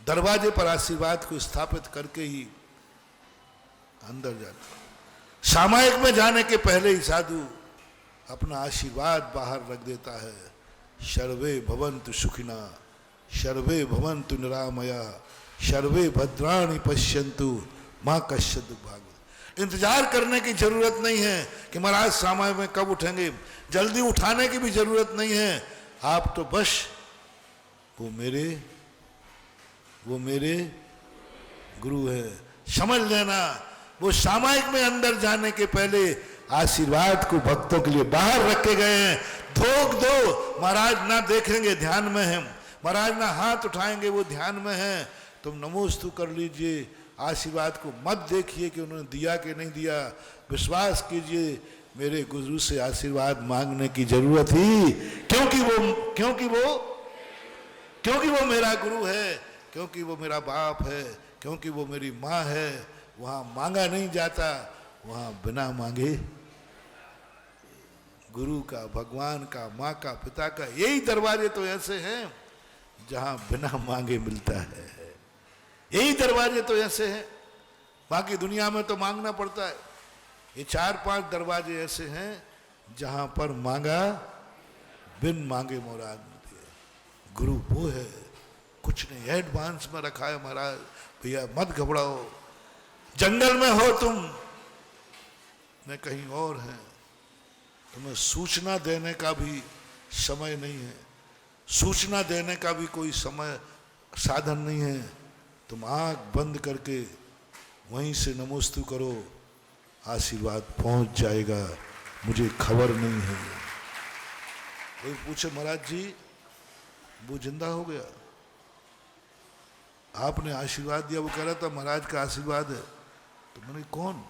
S1: दरवाजे पर आशीर्वाद को स्थापित करके ही अंदर जाना। सामायिक में जाने के पहले ही साधु अपना आशीर्वाद बाहर रख देता है। सर्वे भवन्तु सुखिना, सर्वे भवन्तु निरामया, सर्वे भद्राणि पश्यन्तु मां कश्चित् दुर्भाग्यम्। इंतजार करने की जरूरत नहीं है कि महाराज सामायिक में कब उठेंगे, जल्दी उठाने की भी जरूरत नहीं है। आप तो बस वो मेरे गुरु है समझ लेना। वो सामायिक में अंदर जाने के पहले आशीर्वाद को भक्तों के लिए बाहर रखे गए हैं। धोख दो, महाराज ना देखेंगे ध्यान में है, महाराज ना हाथ उठाएंगे वो ध्यान में है, तुम नमोस्तु कर लीजिए। आशीर्वाद को मत देखिए कि उन्होंने दिया कि नहीं दिया, विश्वास कीजिए मेरे गुरु से आशीर्वाद मांगने की जरूरत ही, क्योंकि वो मेरा गुरु है, क्योंकि वो मेरा बाप है, क्योंकि वो मेरी माँ है। वहां मांगा नहीं जाता, वहां बिना मांगे गुरु का, भगवान का, माँ का, पिता का, यही दरवाजे तो ऐसे हैं जहां बिना मांगे मिलता है। यही दरवाजे तो ऐसे हैं, बाकी दुनिया में तो मांगना पड़ता है। ये 4-5 दरवाजे ऐसे हैं जहां पर मांगा बिन मांगे मुराद मिलती है। गुरु वो है, कुछ नहीं, एडवांस में रखा है। महाराज भैया मत घबराओ, जंगल में हो तुम, मैं कहीं और है, तुम्हें सूचना देने का भी समय नहीं है, सूचना देने का भी कोई समय साधन नहीं है। तुम आंख बंद करके वहीं से नमोस्तु करो, आशीर्वाद पहुंच जाएगा, मुझे खबर नहीं है। कोई पूछे महाराज जी वो जिंदा हो गया, आपने आशीर्वाद दिया, वो कह रहा था महाराज का आशीर्वाद है। तो मैंने कौन,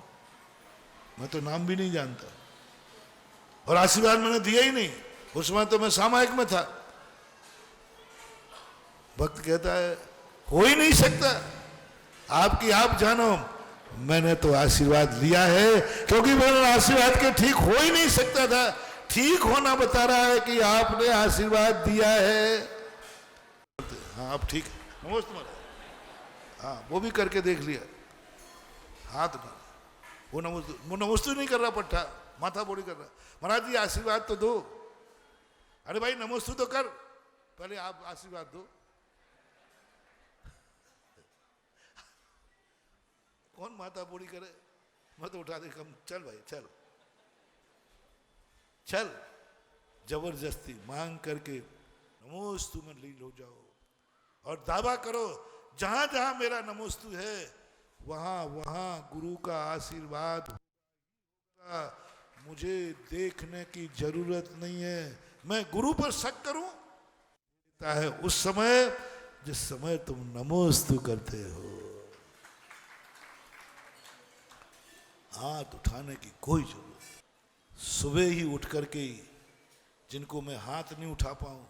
S1: मैं तो नाम भी नहीं जानता और आशीर्वाद मैंने दिया ही नहीं। उस समय तो मैं सामायिक में था। भक्त कहता है हो ही नहीं सकता, आपकी आप जानो, मैंने तो आशीर्वाद लिया है, क्योंकि मैंने आशीर्वाद के ठीक हो ही नहीं सकता था। ठीक होना बता रहा है कि आपने आशीर्वाद दिया है। हाँ अब ठीक, नमस्ते महाराज। हाँ वो भी करके देख लिया, हाथ ना, वो नमोस्तु नहीं कर रहा, पट्टा माथा बोड़ी कर रहा। महाराज जी आशीर्वाद तो दो। अरे भाई नमोस्तु तो कर, पहले आप आशीर्वाद दो। कौन माथा बोड़ी करे, मत उठा दे कम, चल भाई चल चल। जबरदस्ती मांग करके नमोस्तु में लीन हो जाओ और दावा करो जहां जहां मेरा नमोस्तु है वहां वहां गुरु का आशीर्वाद होगा। मुझे देखने की जरूरत नहीं है, मैं गुरु पर शक करूं है उस समय जिस समय तुम नमोस्तु करते हो। हाथ उठाने की कोई जरूरत नहीं। सुबह ही उठ करके जिनको मैं हाथ नहीं उठा पाऊं,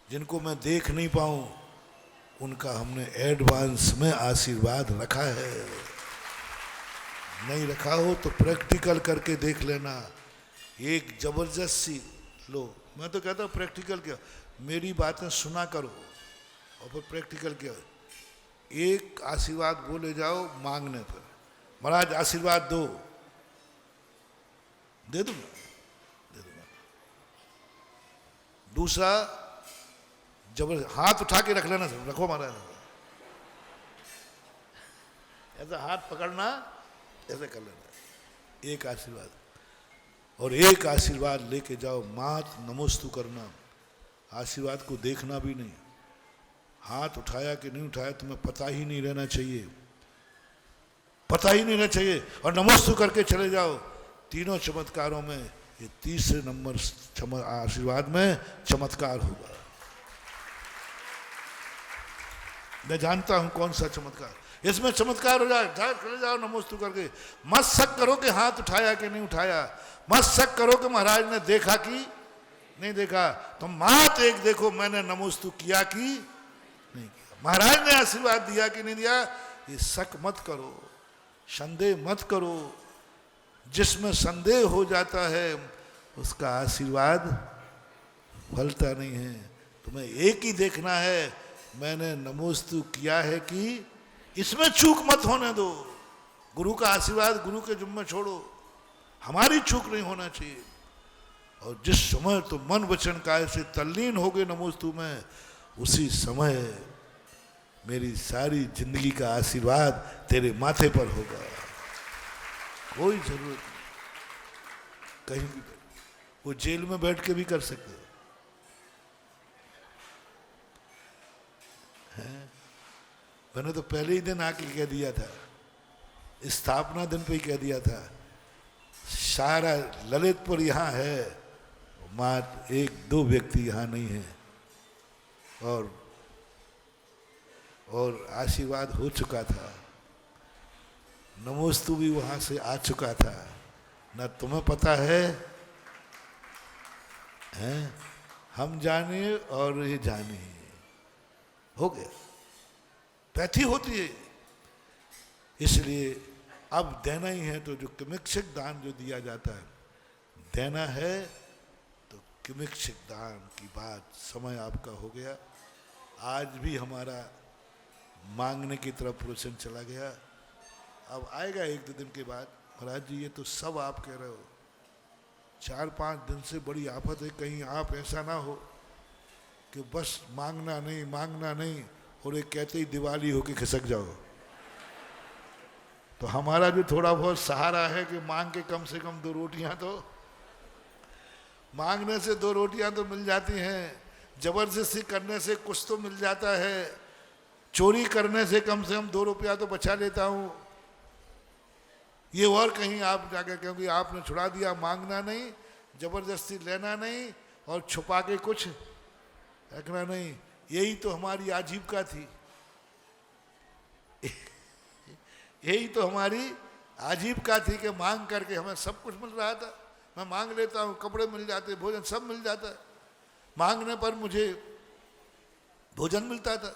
S1: जिनको मैं देख नहीं पाऊं, उनका हमने एडवांस में आशीर्वाद रखा है। नहीं रखा हो तो प्रैक्टिकल करके देख लेना। एक जबरदस्ती लो, मैं तो कहता हूँ प्रैक्टिकल क्या, मेरी बातें सुना करो और फिर प्रैक्टिकल क्या, एक आशीर्वाद बोले जाओ मांगने पर, महाराज आशीर्वाद दो, दे दूंगा दे दूंगा। दूसरा जबर हाथ उठा के रख लेना, रखो महाराज, ऐसा हाथ पकड़ना, ऐसे कर लेना, एक आशीर्वाद। और एक आशीर्वाद लेके जाओ, मात नमोस्तु करना, आशीर्वाद को देखना भी नहीं। हाथ उठाया कि नहीं उठाया तुम्हें पता ही नहीं रहना चाहिए, पता ही नहीं रहना चाहिए, और नमोस्तु करके चले जाओ। तीनों चमत्कारों में ये तीसरे नंबर आशीर्वाद में चमत्कार होगा। मैं जानता हूं कौन सा चमत्कार, इसमें चमत्कार हो जाए। चले जाओ नमोस्तु करके, मत शक करो कि हाथ उठाया कि नहीं उठाया, मत शक करो कि महाराज ने देखा कि नहीं देखा, तुम मात एक देखो मैंने नमोस्तु किया कि नहीं किया, महाराज ने आशीर्वाद दिया कि नहीं दिया। ये शक मत करो, संदेह मत करो। जिसमें संदेह हो जाता है उसका आशीर्वाद फलता नहीं है। तुम्हें एक ही देखना है, मैंने नमोस्तु किया है कि, इसमें चूक मत होने दो। गुरु का आशीर्वाद गुरु के जुम्मे छोड़ो, हमारी चूक नहीं होना चाहिए। और जिस समय तो मन वचन काय से तल्लीन हो गए नमोस्तु में, उसी समय मेरी सारी जिंदगी का आशीर्वाद तेरे माथे पर होगा। कोई जरूरत नहीं कहीं भी, वो जेल में बैठ के भी कर सकते हैं। मैंने तो पहले ही दिन आके कह दिया था, स्थापना दिन पे ही कह दिया था, सारा ललितपुर यहाँ है, मात्र एक दो व्यक्ति यहाँ नहीं है। और आशीर्वाद हो चुका था, नमोस्तु भी वहाँ से आ चुका था। न तुम्हें पता है, हैं? हम जाने और ये जाने, हो गया, पैथी होती है। इसलिए अब देना ही है तो जो किमिक्षिक दान जो दिया जाता है, देना है तो किमिक्षिक दान की बात, समय आपका हो गया। आज भी हमारा मांगने की तरफ प्रवचन चला गया। अब आएगा एक दो दिन के बाद, महाराज जी ये तो सब आप कह रहे हो, 4-5 दिन से बड़ी आफत है, कहीं आप ऐसा ना हो कि बस मांगना नहीं और एक कहते ही दिवाली होके खिसक जाओ। तो हमारा जो थोड़ा बहुत सहारा है कि मांग के कम से कम 2 रोटियां, तो मांगने से 2 रोटियां तो मिल जाती हैं, जबरदस्ती करने से कुछ तो मिल जाता है, चोरी करने से कम 2 रुपया तो बचा लेता हूं। ये और कहीं आप जाके, क्योंकि आपने छुड़ा दिया, मांगना नहीं, जबरदस्ती लेना नहीं, और छुपा के कुछ रखना नहीं। यही तो हमारी आजीविका थी, यही तो हमारी आजीविका थी कि मांग करके हमें सब कुछ मिल रहा था। मैं मांग लेता हूँ, कपड़े मिल जाते, भोजन सब मिल जाता है। मांगने पर मुझे भोजन मिलता था,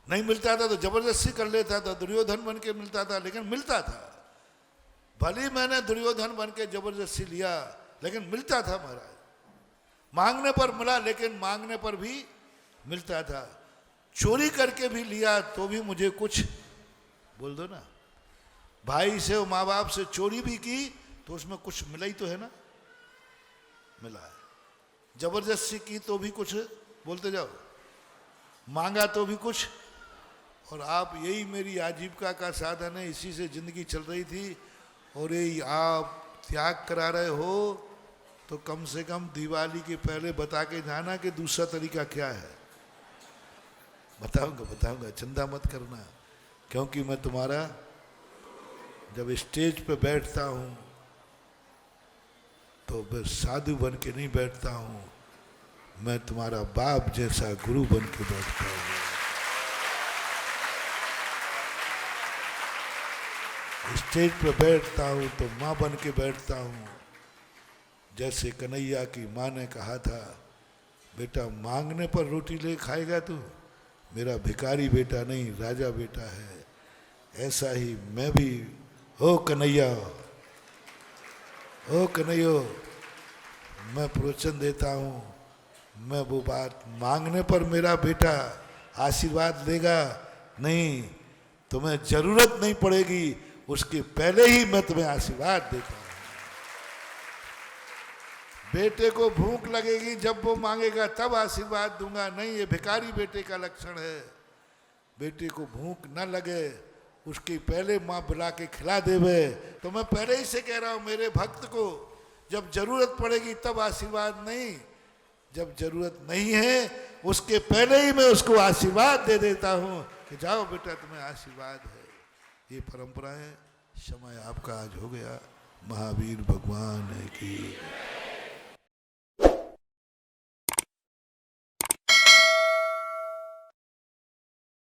S1: नहीं मिलता था तो जबरदस्ती कर लेता था, दुर्योधन बन के मिलता था, लेकिन मिलता था। भले मैंने दुर्योधन बन के जबरदस्ती लिया, लेकिन मिलता था महाराज। मांगने पर मिला, लेकिन मांगने पर भी मिलता था। चोरी करके भी लिया तो भी मुझे कुछ, बोल दो ना, भाई से और माँ बाप से चोरी भी की तो उसमें कुछ मिला ही तो है ना, मिला है। जबरदस्ती की तो भी कुछ, बोलते जाओ, मांगा तो भी कुछ। और आप, यही मेरी आजीविका का साधन है, इसी से जिंदगी चल रही थी। और यही आप त्याग करा रहे हो, तो कम से कम दिवाली के पहले बता के जाना कि दूसरा तरीका क्या है। बताऊंगा, चिंता मत करना। क्योंकि मैं तुम्हारा, जब स्टेज पे बैठता हूँ तो मैं साधु बन के नहीं बैठता हूँ, मैं तुम्हारा बाप जैसा गुरु बन के बैठता हूँ। स्टेज पे बैठता हूँ तो माँ बन के बैठता हूँ। जैसे कन्हैया की माँ ने कहा था, बेटा मांगने पर रोटी ले खाएगा तू, मेरा भिखारी बेटा नहीं राजा बेटा है। ऐसा ही मैं भी, ओ कन्हैया, ओ कन्हैया, मैं प्रवचन देता हूँ, मैं वो बात, मांगने पर मेरा बेटा आशीर्वाद देगा नहीं, तुम्हें जरूरत नहीं पड़ेगी, उसके पहले ही मैं तुम्हें आशीर्वाद देता हूँ। बेटे को भूख लगेगी, जब वो मांगेगा तब आशीर्वाद दूंगा, नहीं, ये भिखारी बेटे का लक्षण है। बेटे को भूख न लगे उसके पहले माँ बुला के खिला देवे। तो मैं पहले ही से कह रहा हूँ मेरे भक्त को, जब जरूरत पड़ेगी तब आशीर्वाद नहीं, जब जरूरत नहीं है उसके पहले ही मैं उसको आशीर्वाद दे देता हूँ कि जाओ बेटा तुम्हें आशीर्वाद है। ये परंपरा है। समय आपका आज हो गया। महावीर भगवान की